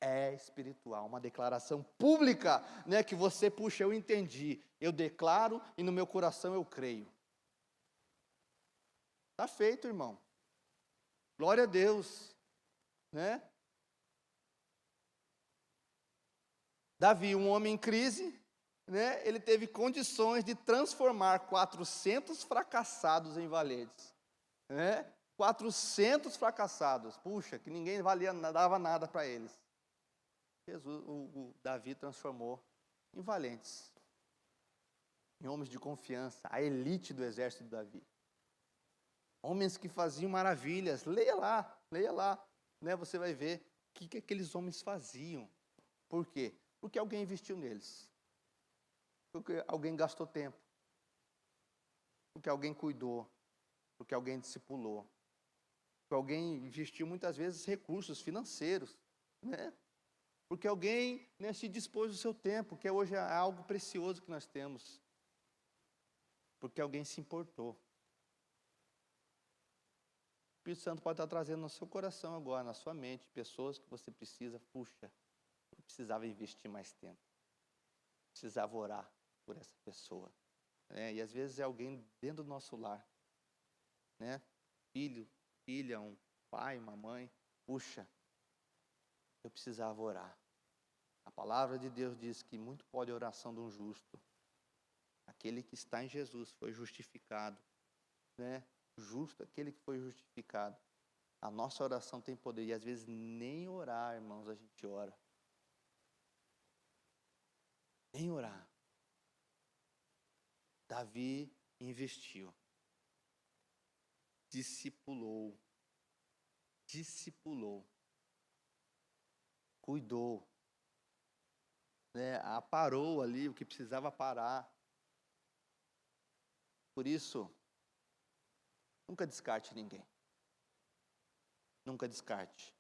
É espiritual, uma declaração pública, né, que você, puxa, eu entendi, eu declaro e no meu coração eu creio. Está feito, irmão. Glória a Deus, né? Davi, um homem em crise, né, ele teve condições de transformar 400 fracassados em valentes. Né? 400 fracassados, puxa, que ninguém dava nada para eles. Davi transformou em valentes, em homens de confiança, a elite do exército de Davi. Homens que faziam maravilhas, leia lá, né, você vai ver o que aqueles homens faziam. Por quê? Porque alguém investiu neles. Porque alguém gastou tempo. Porque alguém cuidou. Porque alguém discipulou. Porque alguém investiu muitas vezes recursos financeiros, né? Porque alguém, né, se dispôs do seu tempo, que hoje é algo precioso que nós temos. Porque alguém se importou. O Espírito Santo pode estar trazendo no seu coração agora, na sua mente, pessoas que você precisa, puxa, eu precisava investir mais tempo. Precisava orar por essa pessoa. E às vezes é alguém dentro do nosso lar, né? Filho, filha, um pai, uma mãe. Puxa, eu precisava orar. A palavra de Deus diz que muito pode a oração de um justo. Aquele que está em Jesus foi justificado, né? Justo, aquele que foi justificado. A nossa oração tem poder. E às vezes nem orar, irmãos, a gente ora. Nem orar. Davi investiu. Discipulou. Cuidou. Né? Aparou ali o que precisava parar. Por isso, nunca descarte ninguém. Nunca descarte.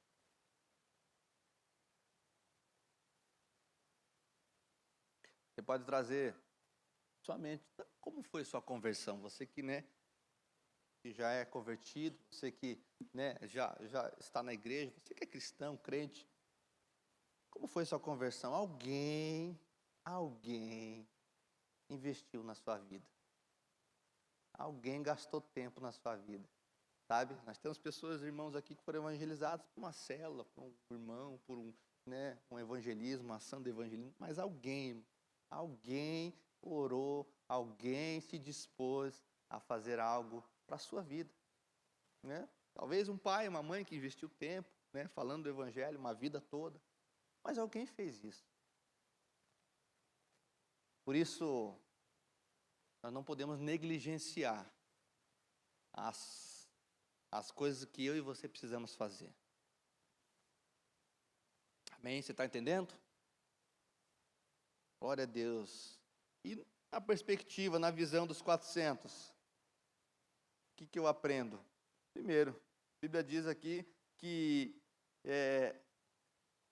Você pode trazer sua mente. Como foi sua conversão? Você que, né, que já é convertido, você que, né, já está na igreja, você que é cristão, crente. Como foi sua conversão? Alguém investiu na sua vida. Alguém gastou tempo na sua vida. Sabe? Nós temos pessoas, irmãos aqui que foram evangelizados por uma célula, por um irmão, por um, né, um evangelismo, uma ação de evangelismo, mas alguém orou, alguém se dispôs a fazer algo para a sua vida, né? Talvez um pai, uma mãe que investiu tempo, né, falando do evangelho, uma vida toda, mas alguém fez isso. Por isso, nós não podemos negligenciar as coisas que eu e você precisamos fazer. Amém? Você está entendendo? Glória a Deus. E na perspectiva, na visão dos 400, o que eu aprendo? Primeiro, a Bíblia diz aqui que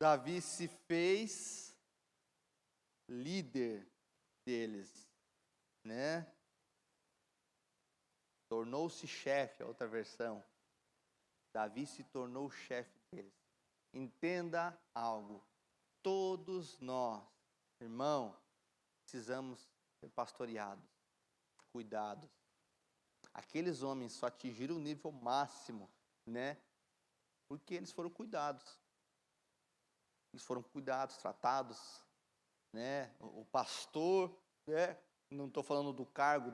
Davi se fez líder deles, né? Tornou-se chefe, a outra versão. Davi se tornou o chefe deles. Entenda algo. Todos nós, irmão, precisamos ser pastoreados, cuidados. Aqueles homens só atingiram o nível máximo, né? Porque eles foram cuidados. Eles foram cuidados, tratados, né? O pastor, né? Não estou falando do cargo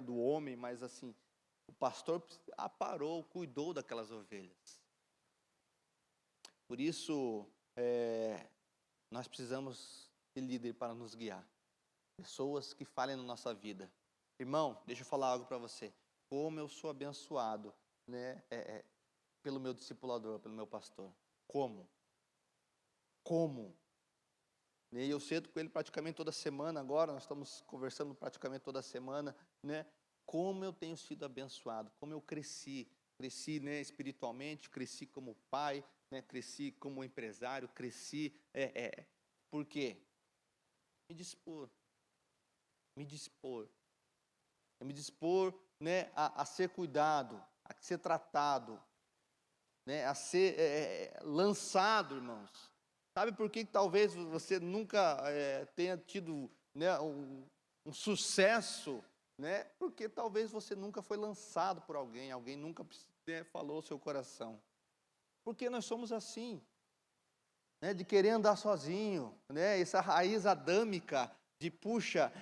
do homem, mas assim, o pastor aparou, cuidou daquelas ovelhas. Por isso, nós precisamos de líder para nos guiar. Pessoas que falem na nossa vida. Irmão, deixa eu falar algo para você. Como eu sou abençoado, né, pelo meu discipulador, pelo meu pastor. Como? E eu cedo com ele praticamente toda semana agora, nós estamos conversando praticamente toda semana, né? Como eu tenho sido abençoado, como eu cresci, né, espiritualmente, cresci como pai, né, cresci como empresário, cresci, por quê? Me dispor, né, a ser cuidado, a ser tratado, né, a ser lançado, irmãos. Sabe por que talvez você nunca tenha tido, né, um sucesso, né? Porque talvez você nunca foi lançado por alguém nunca, né, falou ao seu coração. Porque nós somos assim, né, de querer andar sozinho, né? Essa raiz adâmica de puxa,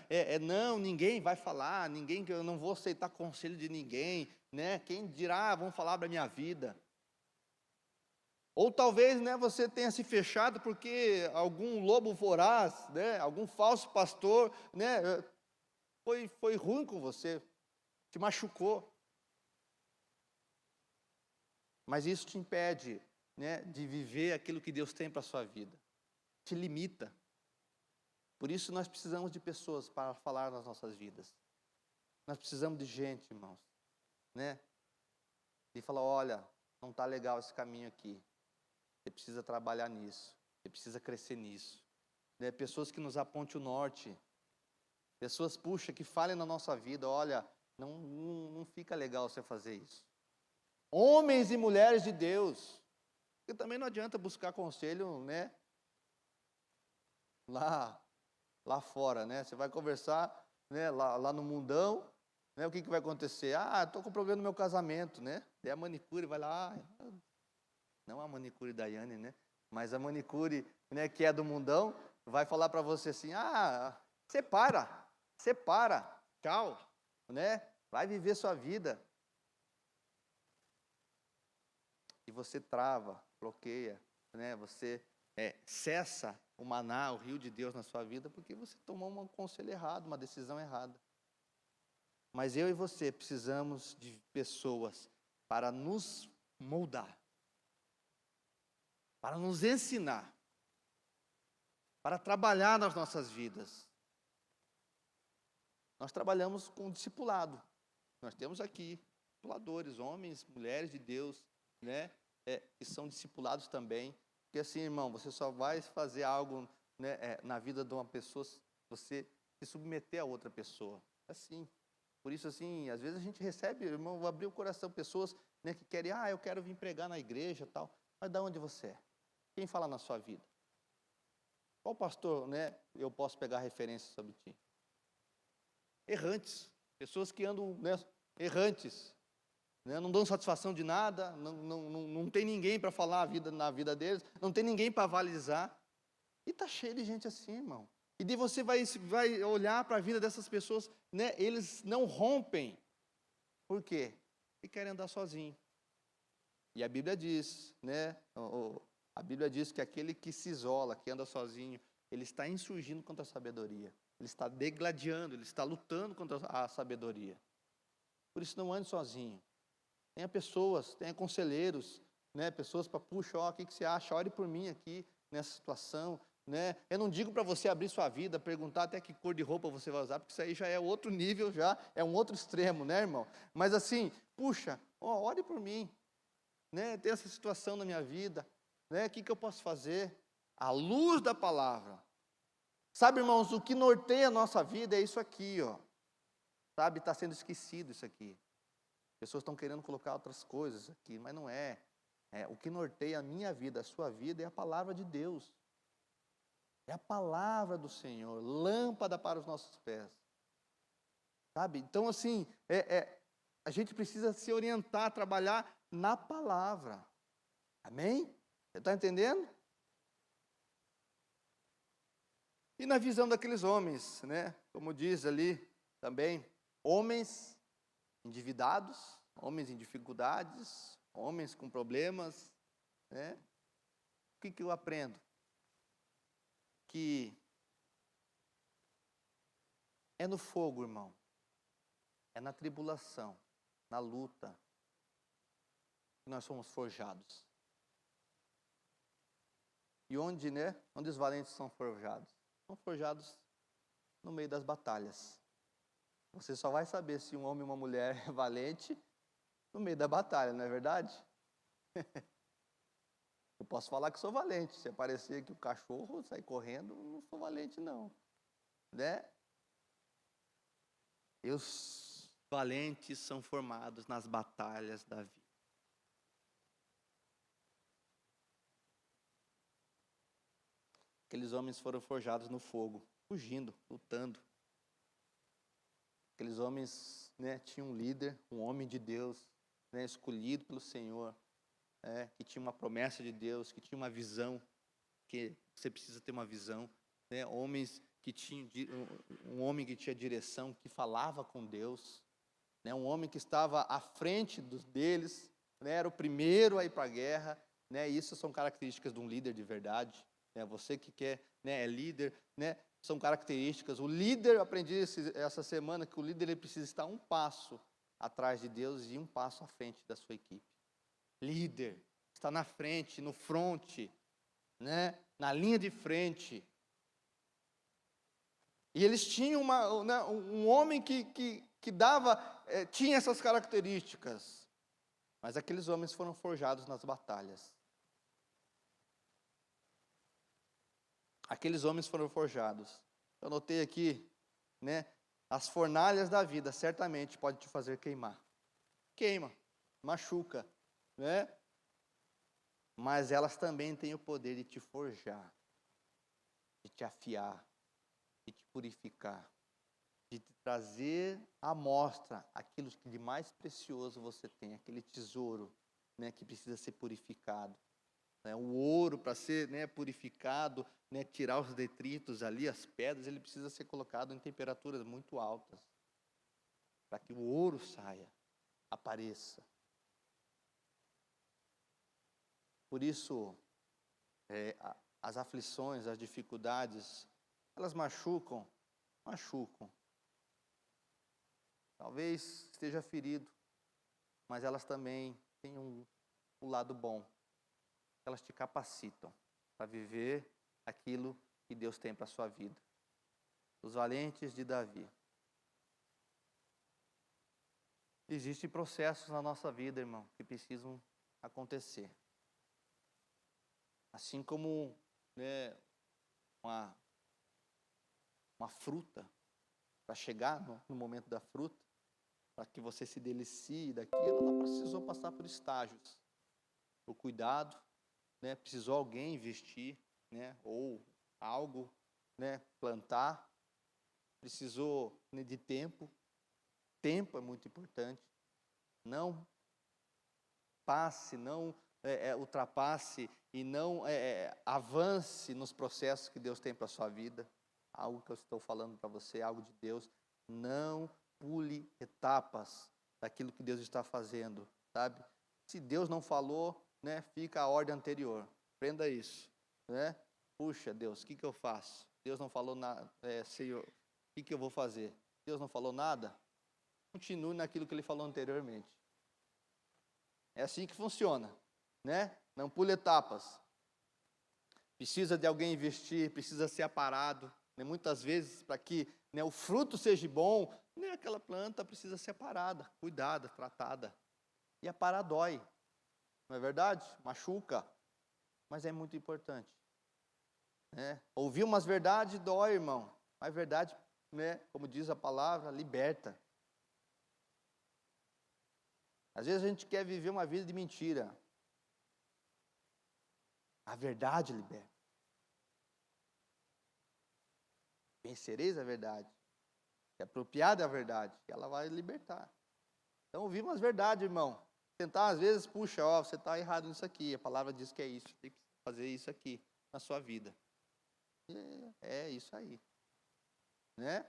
não, ninguém vai falar, eu não vou aceitar conselho de ninguém, né? Quem dirá, vão falar da minha vida. Ou talvez, né, você tenha se fechado porque algum lobo voraz, né, algum falso pastor, né, foi ruim com você, te machucou. Mas isso te impede, né, de viver aquilo que Deus tem para a sua vida. Te limita. Por isso nós precisamos de pessoas para falar nas nossas vidas. Nós precisamos de gente, irmãos, né? E falar, olha, não está legal esse caminho aqui. Você precisa trabalhar nisso. Você precisa crescer nisso. Né? Pessoas que nos apontem o norte. Pessoas, puxa, que falem na nossa vida, olha, não fica legal você fazer isso. Homens e mulheres de Deus. Porque também não adianta buscar conselho, né? Lá fora, né? Você vai conversar, né? Lá no mundão, né? O que vai acontecer? Ah, estou com problema no meu casamento, né? Daí a manicure vai lá, não a manicure da Yane, né? Mas a manicure, né, que é do mundão, vai falar para você assim, separa, tchau, né? Vai viver sua vida. E você trava, bloqueia, né? Você cessa o maná, o rio de Deus na sua vida, porque você tomou um conselho errado, uma decisão errada. Mas eu e você precisamos de pessoas para nos moldar, para nos ensinar, para trabalhar nas nossas vidas. Nós trabalhamos com discipulado. Nós temos aqui discipuladores, homens, mulheres de Deus, né? Que são discipulados também. Porque assim, irmão, você só vai fazer algo, né, na vida de uma pessoa se você se submeter a outra pessoa. Assim. Por isso, assim, às vezes a gente recebe, irmão, vou abrir o coração, pessoas, né, que querem, eu quero vir pregar na igreja e tal. Mas de onde você é? Quem fala na sua vida? Qual pastor, né, eu posso pegar referência sobre ti? Errantes. Pessoas que andam, né, errantes. Né, não dão satisfação de nada, não tem ninguém para falar na vida deles, não tem ninguém para avalizar. E está cheio de gente assim, irmão. E daí você vai olhar para a vida dessas pessoas, né, eles não rompem. Por quê? Porque querem andar sozinho. E a Bíblia diz, né, a Bíblia diz que aquele que se isola, que anda sozinho, ele está insurgindo contra a sabedoria. Ele está degladiando, ele está lutando contra a sabedoria. Por isso não ande sozinho. Tenha pessoas, tenha conselheiros, né, pessoas para, puxa, o que você acha? Ore por mim aqui, nessa situação. Né? Eu não digo para você abrir sua vida, perguntar até que cor de roupa você vai usar, porque isso aí já é outro nível, já é um outro extremo, né, irmão? Mas assim, puxa, ore por mim. Né? Tem essa situação na minha vida. Né? O que eu posso fazer? À luz da palavra. Sabe, irmãos, o que norteia a nossa vida é isso aqui, ó. Sabe, está sendo esquecido isso aqui. Pessoas estão querendo colocar outras coisas aqui, mas não é. O que norteia a minha vida, a sua vida, é a palavra de Deus. É a palavra do Senhor, lâmpada para os nossos pés. Sabe? Então, assim, a gente precisa se orientar, trabalhar na palavra. Amém? Você está entendendo? E na visão daqueles homens, né? Como diz ali também, homens endividados, homens em dificuldades, homens com problemas, né? O que eu aprendo? Que é no fogo, irmão, é na tribulação, na luta, que nós somos forjados. E onde, né? Onde os valentes são forjados? São forjados no meio das batalhas. Você só vai saber se um homem ou uma mulher é valente no meio da batalha, não é verdade? Eu posso falar que sou valente. Se aparecer que o cachorro sai correndo, não sou valente, não. Né? E os valentes são formados nas batalhas da vida. Aqueles homens foram forjados no fogo, fugindo, lutando. Aqueles homens, né, tinham um líder, um homem de Deus, né, escolhido pelo Senhor, que tinha uma promessa de Deus, que tinha uma visão, que você precisa ter uma visão, né, homens que tinham, um homem que tinha direção, que falava com Deus, né, um homem que estava à frente deles, né, era o primeiro a ir para a guerra, né, isso são características de um líder de verdade, né, você que quer, né, é líder, né, são características. O líder, eu aprendi essa semana que o líder ele precisa estar um passo atrás de Deus e um passo à frente da sua equipe. Líder, está na frente, no fronte, né? Na linha de frente. E eles tinham um homem que dava, tinha essas características. Mas aqueles homens foram forjados nas batalhas. Aqueles homens foram forjados. Eu anotei aqui, né? As fornalhas da vida certamente podem te fazer queimar. Queima, machuca, né? Mas elas também têm o poder de te forjar, de te afiar, de te purificar, de te trazer à mostra aquilo que de mais precioso você tem, aquele tesouro, né, que precisa ser purificado. Né? O ouro, para ser, né, purificado, né, tirar os detritos ali, as pedras, ele precisa ser colocado em temperaturas muito altas, para que o ouro saia, apareça. Por isso, as aflições, as dificuldades, elas machucam. Talvez esteja ferido, mas elas também têm um lado bom. Elas te capacitam para viver aquilo que Deus tem para a sua vida. Os valentes de Davi. Existem processos na nossa vida, irmão, que precisam acontecer. Assim como, né, uma fruta, para chegar no momento da fruta, para que você se delicie daquilo, ela precisou passar por estágios. O cuidado, né, precisou alguém investir, né, ou algo, né, plantar, precisou, né, de tempo. Tempo é muito importante. Não passe, não ultrapasse e não avance nos processos que Deus tem para a sua vida. Algo que eu estou falando para você, algo de Deus. Não pule etapas daquilo que Deus está fazendo, sabe? Se Deus não falou, né, fica a ordem anterior. Aprenda isso, né? Puxa, Deus, o que eu faço? Deus não falou nada, Senhor, o que eu vou fazer? Deus não falou nada? Continue naquilo que Ele falou anteriormente. É assim que funciona, né? Não pule etapas. Precisa de alguém investir, precisa ser aparado. Né? Muitas vezes, para que, né, o fruto seja bom, né, aquela planta precisa ser aparada, cuidada, tratada. E aparar dói, não é verdade? Machuca, mas é muito importante. Né? Ouvir umas verdades dói, irmão. Mas verdade, né, como diz a palavra, liberta. Às vezes a gente quer viver uma vida de mentira. A verdade liberta. Vencereis a verdade. É apropriada a verdade. Ela vai libertar. Então, ouvir umas verdades, irmão. Tentar, às vezes, puxa, você está errado nisso aqui. A palavra diz que é isso. Tem que fazer isso aqui na sua vida. É isso aí. Né?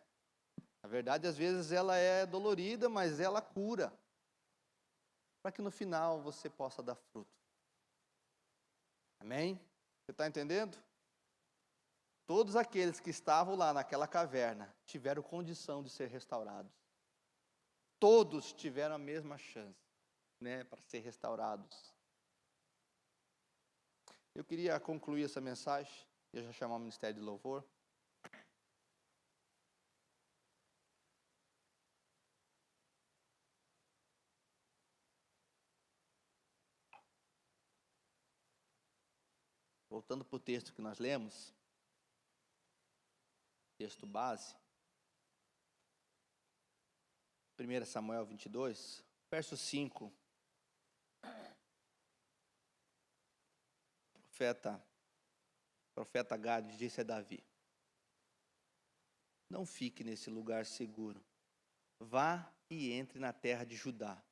A verdade, às vezes, ela é dolorida, mas ela cura. Para que no final você possa dar fruto. Amém? Você está entendendo? Todos aqueles que estavam lá naquela caverna tiveram condição de ser restaurados. Todos tiveram a mesma chance, né, para ser restaurados. Eu queria concluir essa mensagem, eu já chamar o Ministério de Louvor. Voltando para o texto que nós lemos, texto base, 1 Samuel 22, verso 5. Profeta Gade disse a Davi: não fique nesse lugar seguro, vá e entre na terra de Judá.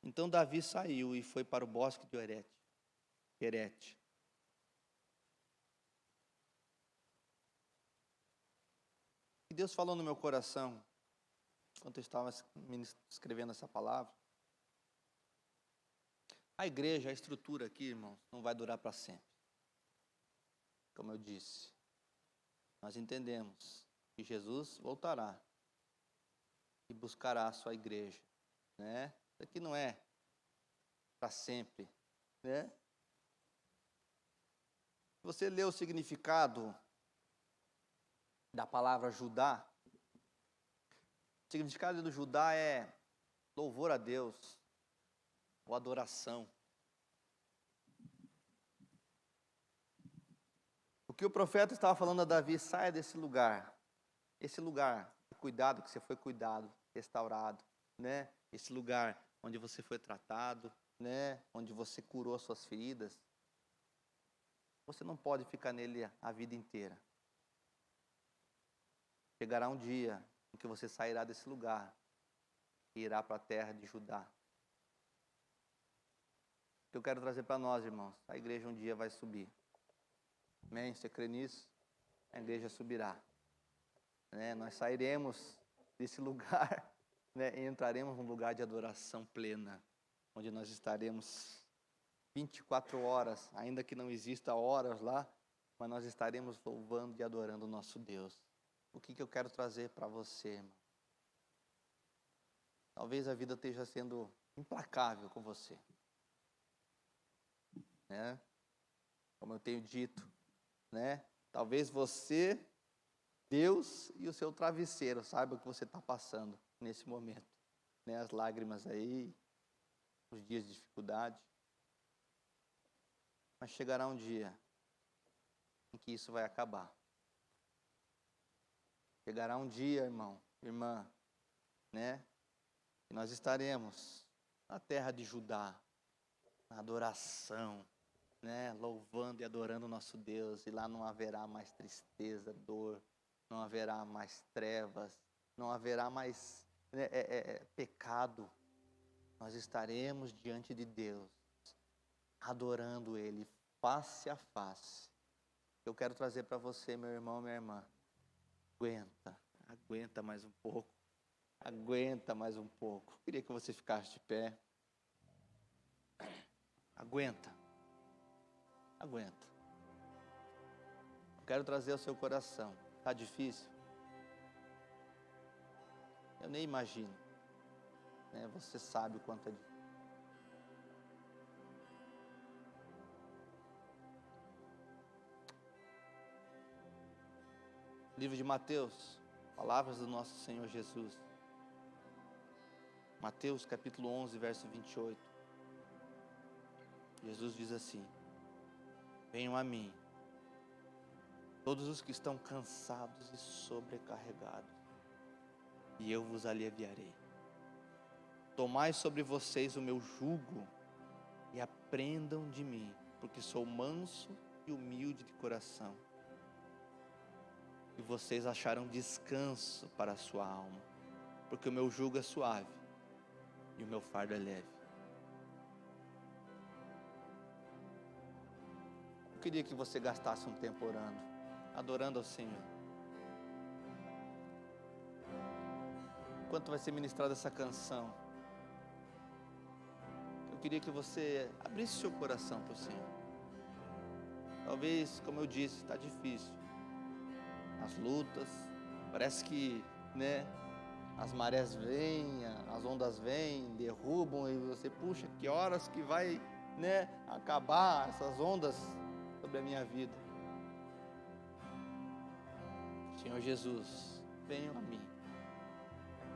Então Davi saiu e foi para o bosque de Herete. E Deus falou no meu coração, enquanto eu estava escrevendo essa palavra, a igreja, a estrutura aqui, irmãos, não vai durar para sempre. Como eu disse, nós entendemos que Jesus voltará e buscará a sua igreja, né? Isso aqui não é para sempre, né? Se você lê o significado da palavra Judá. O significado do Judá é louvor a Deus, ou adoração. O que o profeta estava falando a Davi: saia desse lugar. Esse lugar de cuidado, que você foi cuidado, restaurado, né? Esse lugar onde você foi tratado, né? Onde você curou as suas feridas. Você não pode ficar nele a vida inteira. Chegará um dia em que você sairá desse lugar e irá para a terra de Judá. O que eu quero trazer para nós, irmãos: a igreja um dia vai subir. Amém? Você crê nisso? A igreja subirá. Né? Nós sairemos desse lugar, né? E entraremos num lugar de adoração plena, onde nós estaremos 24 horas, ainda que não exista horas lá, mas nós estaremos louvando e adorando o nosso Deus. O que eu quero trazer para você, irmão? Talvez a vida esteja sendo implacável com você, né? Como eu tenho dito, né? Talvez você, Deus e o seu travesseiro saibam o que você está passando nesse momento, né? As lágrimas aí, os dias de dificuldade. Mas chegará um dia em que isso vai acabar. Chegará um dia, irmão, irmã, né? Que nós estaremos na terra de Judá, na adoração, né? Louvando e adorando o nosso Deus. E lá não haverá mais tristeza, dor, não haverá mais trevas, não haverá mais pecado. Nós estaremos diante de Deus, adorando Ele face a face. Eu quero trazer para você, meu irmão, minha irmã: aguenta mais um pouco, aguenta mais um pouco. Queria que você ficasse de pé. Aguenta. Eu quero trazer ao seu coração. Está difícil? Eu nem imagino, né? Você sabe o quanto é difícil. Livro de Mateus, palavras do nosso Senhor Jesus. Mateus capítulo 11, verso 28. Jesus diz assim: venham a mim, todos os que estão cansados e sobrecarregados, e eu vos aliviarei. Tomai sobre vocês o meu jugo e aprendam de mim, porque sou manso e humilde de coração, e vocês acharão descanso para a sua alma, porque o meu jugo é suave e o meu fardo é leve. Eu queria que você gastasse um tempo orando, adorando ao Senhor. Enquanto vai ser ministrada essa canção, eu queria que você abrisse seu coração para o Senhor. Talvez, como eu disse, está difícil. As lutas, parece que, né, as marés vêm, as ondas vêm, derrubam, e você, puxa, que horas que vai, né, acabar essas ondas sobre a minha vida. Senhor Jesus, venham a mim,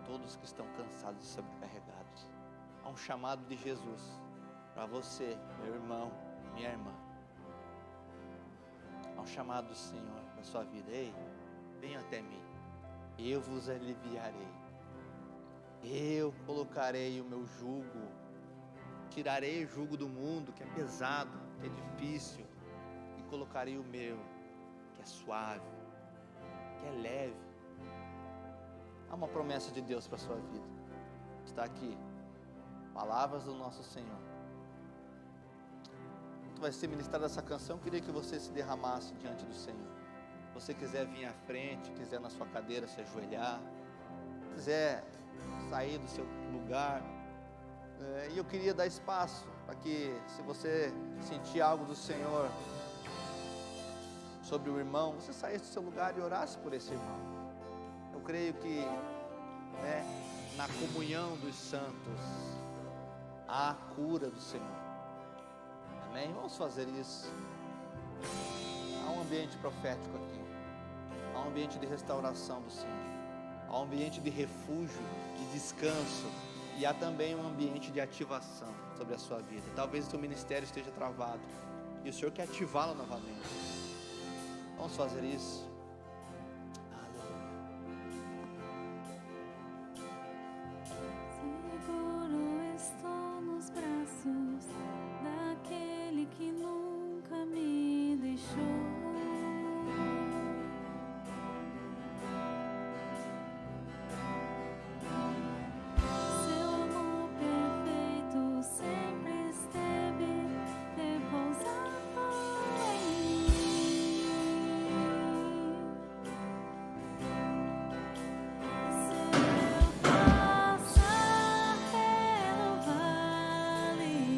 todos que estão cansados e sobrecarregados. Há um chamado de Jesus para você, meu irmão, minha irmã. Há um chamado do Senhor para a sua vida. Ei, venham até mim, eu vos aliviarei. Eu colocarei o meu jugo, tirarei o jugo do mundo, que é pesado, que é difícil, e colocarei o meu, que é suave, que é leve. Há uma promessa de Deus para a sua vida. Está aqui, palavras do nosso Senhor. Quando vai ser ministrada essa canção, eu queria que você se derramasse diante do Senhor. Se você quiser vir à frente, quiser na sua cadeira se ajoelhar, quiser sair do seu lugar, e eu queria dar espaço para que, se você sentir algo do Senhor sobre o irmão, você saísse do seu lugar e orasse por esse irmão. Eu creio que, né, na comunhão dos santos há a cura do Senhor. Amém? Vamos fazer isso. Há um ambiente profético aqui. Há um um ambiente de restauração do Senhor, há um ambiente de refúgio, de descanso, e há também um ambiente de ativação sobre a sua vida. Talvez o seu ministério esteja travado e o Senhor quer ativá-lo novamente. Vamos fazer isso. Seguro estou nos braços daquele que nunca me deixou. Seu amor perfeito sempre esteve repousado em mim. Se eu passar pelo vale,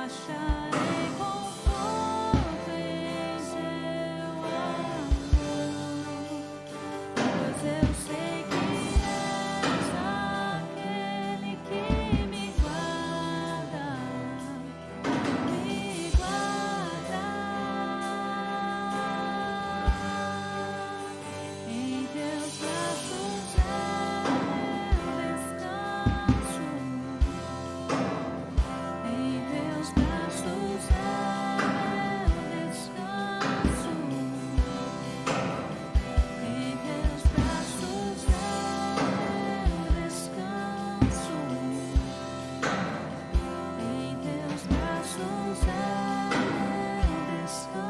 acharei conforto em seu amor, pois eu sei que és aquele que me guarda, me guarda. Em teus braços eu descanso. Em teus braços eu descanso. Em teus braços eu descanso. Em teus braços eu descanso.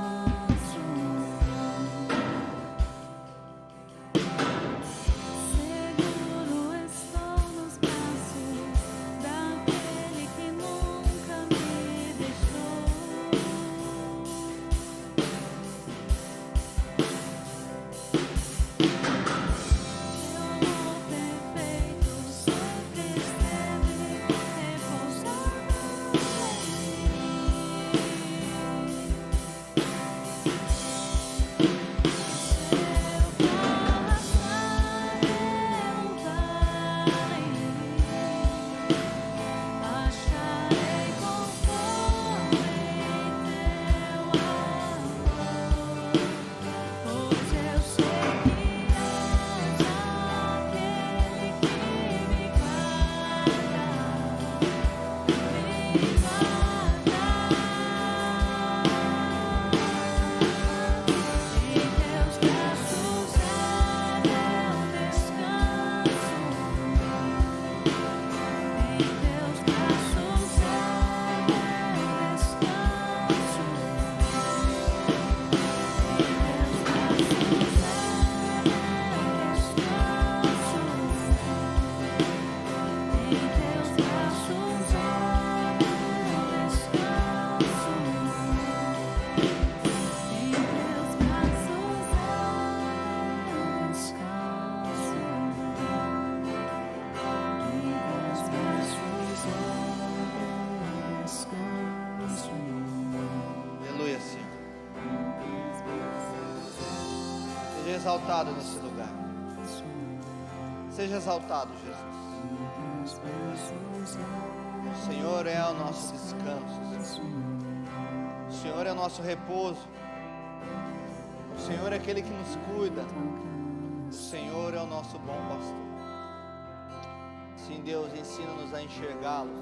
Seguro estou nos braços daquele que nunca me deixou. Seu amor perfeito sempre esteve repousado em mim. Se eu passar pelo vale, acharei conforto em teu amor, pois eu sei que és aquele que me guarda, me guarda. Em teus braços eu descanso. Em teus braços eu descanso. Em teus braços eu descanso. Em teus braços eu descanso. Em teus braços eu descanso. Aleluia, Senhor. Seja exaltado nesse lugar. Seja exaltado, Jesus. O Senhor é o nosso descanso. O Senhor é o nosso repouso. O Senhor é aquele que nos cuida. O Senhor é o nosso bom pastor. Sim, Deus, ensina-nos a enxergá-los.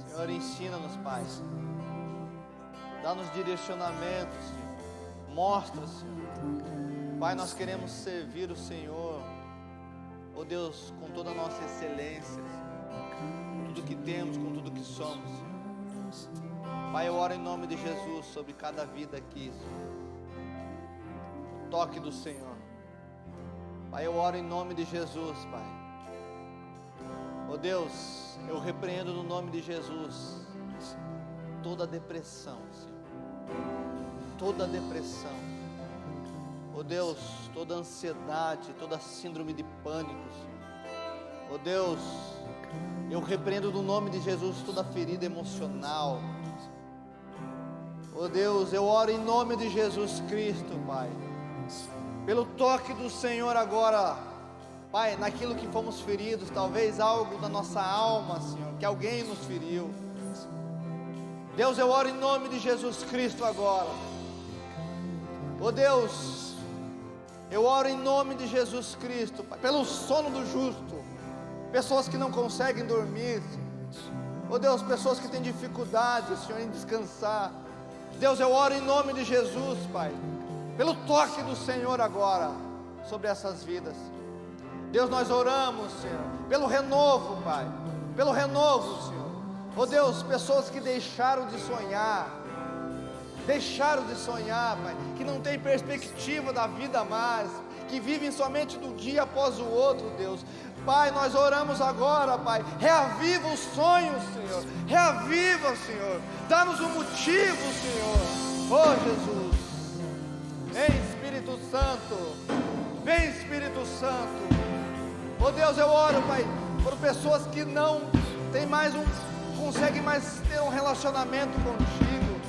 Senhor, ensina-nos, Pai. Dá-nos direcionamentos, Senhor. Mostra, Senhor. Pai, nós queremos servir o Senhor, oh Deus, com toda a nossa excelência, Senhor. Com tudo que temos, com tudo que somos, Senhor. Pai, eu oro em nome de Jesus sobre cada vida aqui, Senhor. O toque do Senhor. Pai, eu oro em nome de Jesus, Pai. Oh Deus, eu repreendo no nome de Jesus toda depressão, Senhor. Toda depressão. Oh Deus, toda ansiedade, toda síndrome de pânico, Senhor. Oh Deus, eu repreendo no nome de Jesus toda ferida emocional. Oh Deus, eu oro em nome de Jesus Cristo, Pai, pelo toque do Senhor agora, Pai, naquilo que fomos feridos, talvez algo da nossa alma, Senhor, que alguém nos feriu. Deus, eu oro em nome de Jesus Cristo agora. Oh Deus, eu oro em nome de Jesus Cristo, Pai, pelo sono do justo, pessoas que não conseguem dormir, oh Deus, pessoas que têm dificuldade, Senhor, em descansar. Deus, eu oro em nome de Jesus, Pai, pelo toque do Senhor agora, sobre essas vidas. Deus, nós oramos, Senhor, pelo renovo, Pai, pelo renovo, Senhor. Oh Deus, pessoas que deixaram de sonhar, Pai, que não tem perspectiva da vida mais, que vivem somente do dia após o outro, Deus. Pai, nós oramos agora, Pai, reaviva os sonhos, Senhor, reaviva, Senhor, dá-nos um motivo, Senhor. Oh Jesus, vem Espírito Santo, vem Espírito Santo. Oh Deus, eu oro, Pai, por pessoas que não tem mais conseguem mais ter um relacionamento contigo,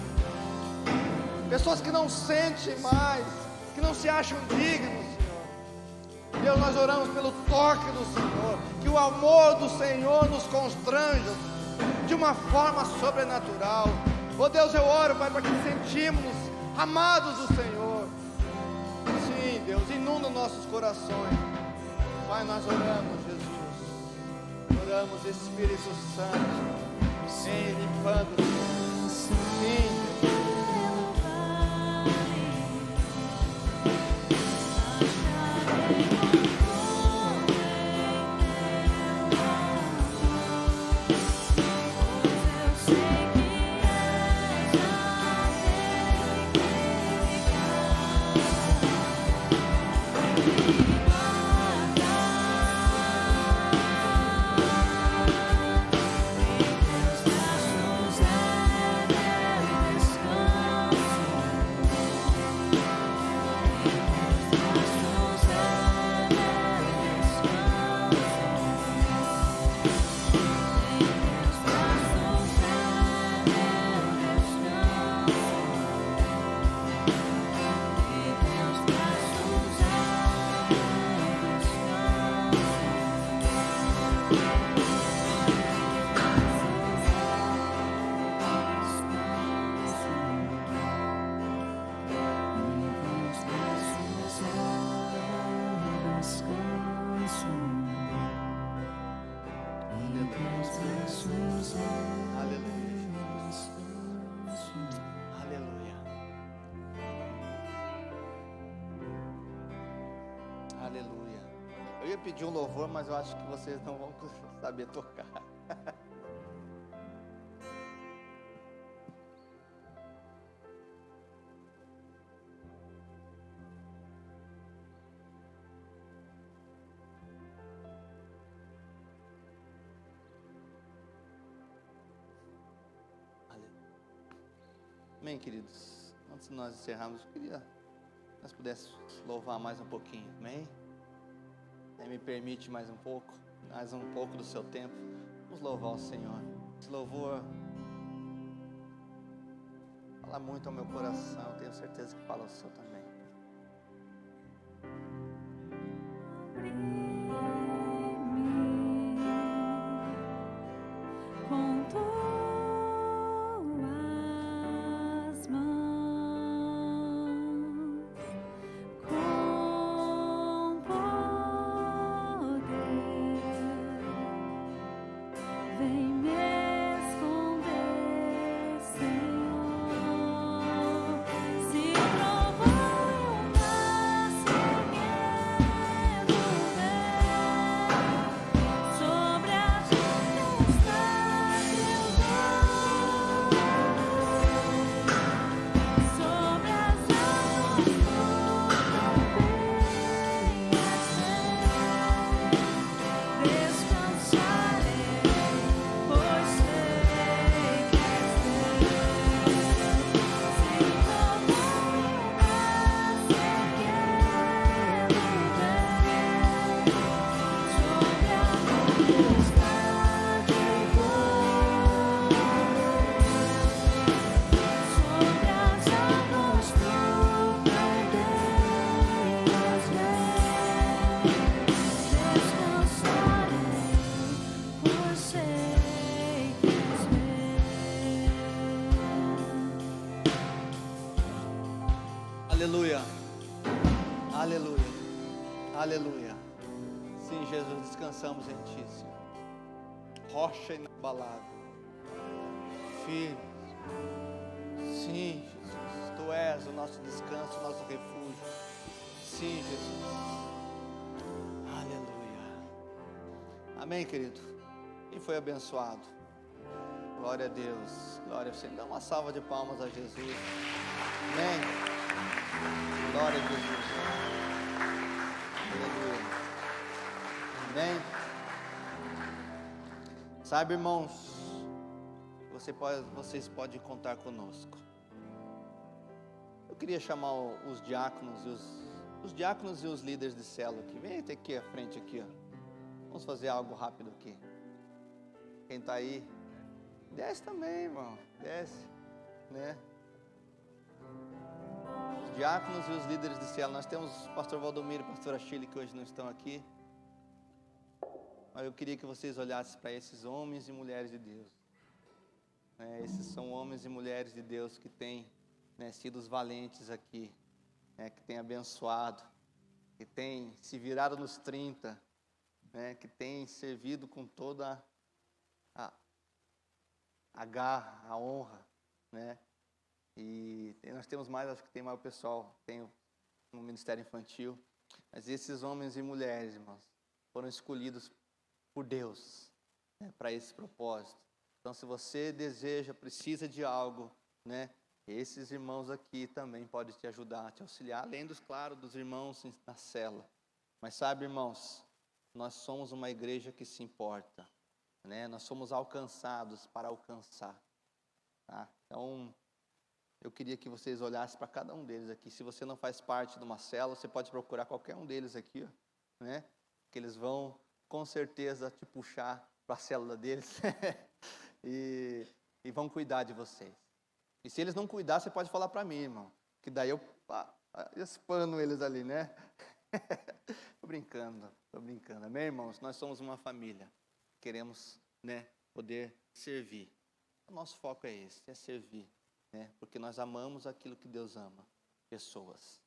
pessoas que não sentem mais, que não se acham dignos, Senhor. Deus, nós oramos pelo toque do Senhor, que o amor do Senhor nos constranja de uma forma sobrenatural. Oh Deus, eu oro, Pai, para que sentimos amados do Senhor. Sim, Deus, inunda nossos corações. Pai, nós oramos, Jesus, oramos, Espírito Santo, vem limpando. Sim, Deus. Aleluia. Eu ia pedir um louvor, mas eu acho que vocês não vão saber tocar. Amém, queridos. Antes de nós encerrarmos, eu queria que nós pudéssemos louvar mais um pouquinho, amém? Me permite mais um pouco do seu tempo. Vamos louvar o Senhor. Esse louvor fala muito ao meu coração, tenho certeza que fala ao seu também. Com tuas mãos, com poder, vem me esconder, Senhor. Se provar Aleluia. Aleluia. Aleluia. Sim, Jesus, descansamos em Ti, Senhor. Rocha inabalável. Firme. Sim, Jesus. Tu és o nosso descanso, o nosso refúgio. Sim, Jesus. Aleluia. Amém, querido? Quem foi abençoado? Glória a Deus. Glória a Deus. Dá uma salva de palmas a Jesus. Amém. Glória a Jesus. Aleluia. Amém. Sabe, irmãos, vocês podem contar conosco. Eu queria chamar os diáconos e os líderes de célula aqui. Vem até aqui à frente aqui, ó. Vamos fazer algo rápido aqui. Quem está aí, desce também, irmão. Desce, né? Os diáconos e os líderes de célula. Nós temos o pastor Valdomiro e a pastora Chile, que hoje não estão aqui. Mas eu queria que vocês olhassem para esses homens e mulheres de Deus. Esses são homens e mulheres de Deus que têm, sido os valentes aqui, que têm abençoado, que têm se virado nos 30, que têm servido com toda a garra, a honra, E nós temos mais, acho que tem mais o pessoal, tem no Ministério Infantil, mas esses homens e mulheres, irmãos, foram escolhidos por Deus, para esse propósito. Então, se você deseja, precisa de algo, esses irmãos aqui também podem te ajudar, te auxiliar, além dos irmãos na célula. Mas sabe, irmãos, nós somos uma igreja que se importa, Nós somos alcançados para alcançar, tá? Então, eu queria que vocês olhassem para cada um deles aqui. Se você não faz parte de uma célula, você pode procurar qualquer um deles aqui, que eles vão com certeza te puxar para a célula deles e vão cuidar de vocês. E se eles não cuidar, você pode falar para mim, irmão, que daí eu espano eles ali, Tô brincando, amém, irmãos? Nós somos uma família, queremos, poder servir. O nosso foco é esse, é servir, porque nós amamos aquilo que Deus ama, pessoas,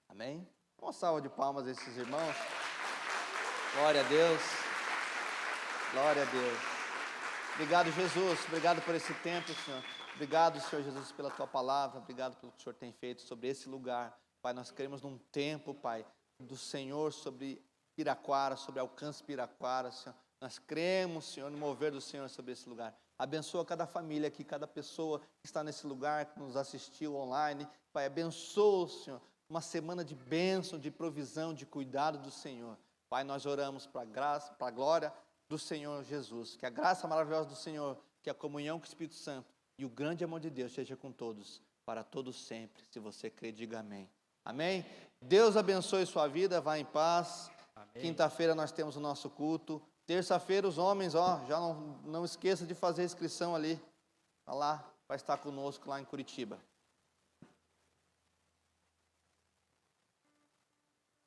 amém? Uma salva de palmas a esses irmãos. Glória a Deus. Glória a Deus. Obrigado, Jesus. Obrigado por esse tempo, Senhor. Obrigado, Senhor Jesus, pela Tua palavra. Obrigado pelo que o Senhor tem feito sobre esse lugar. Pai, nós queremos num tempo, Pai, do Senhor sobre Piraquara, sobre Alcance Piraquara, Senhor. Nós cremos, Senhor, no mover do Senhor sobre esse lugar. Abençoa cada família aqui, cada pessoa que está nesse lugar, que nos assistiu online. Pai, abençoa, Senhor, uma semana de bênção, de provisão, de cuidado do Senhor. Pai, nós oramos para a graça, para a glória do Senhor Jesus. Que a graça maravilhosa do Senhor, que a comunhão com o Espírito Santo e o grande amor de Deus esteja com todos, para todos sempre. Se você crê, diga amém. Amém? Deus abençoe sua vida, vá em paz. Quinta-feira nós temos o nosso culto. Terça-feira os homens, já não esqueça de fazer a inscrição ali. Tá lá, vai estar conosco lá em Curitiba.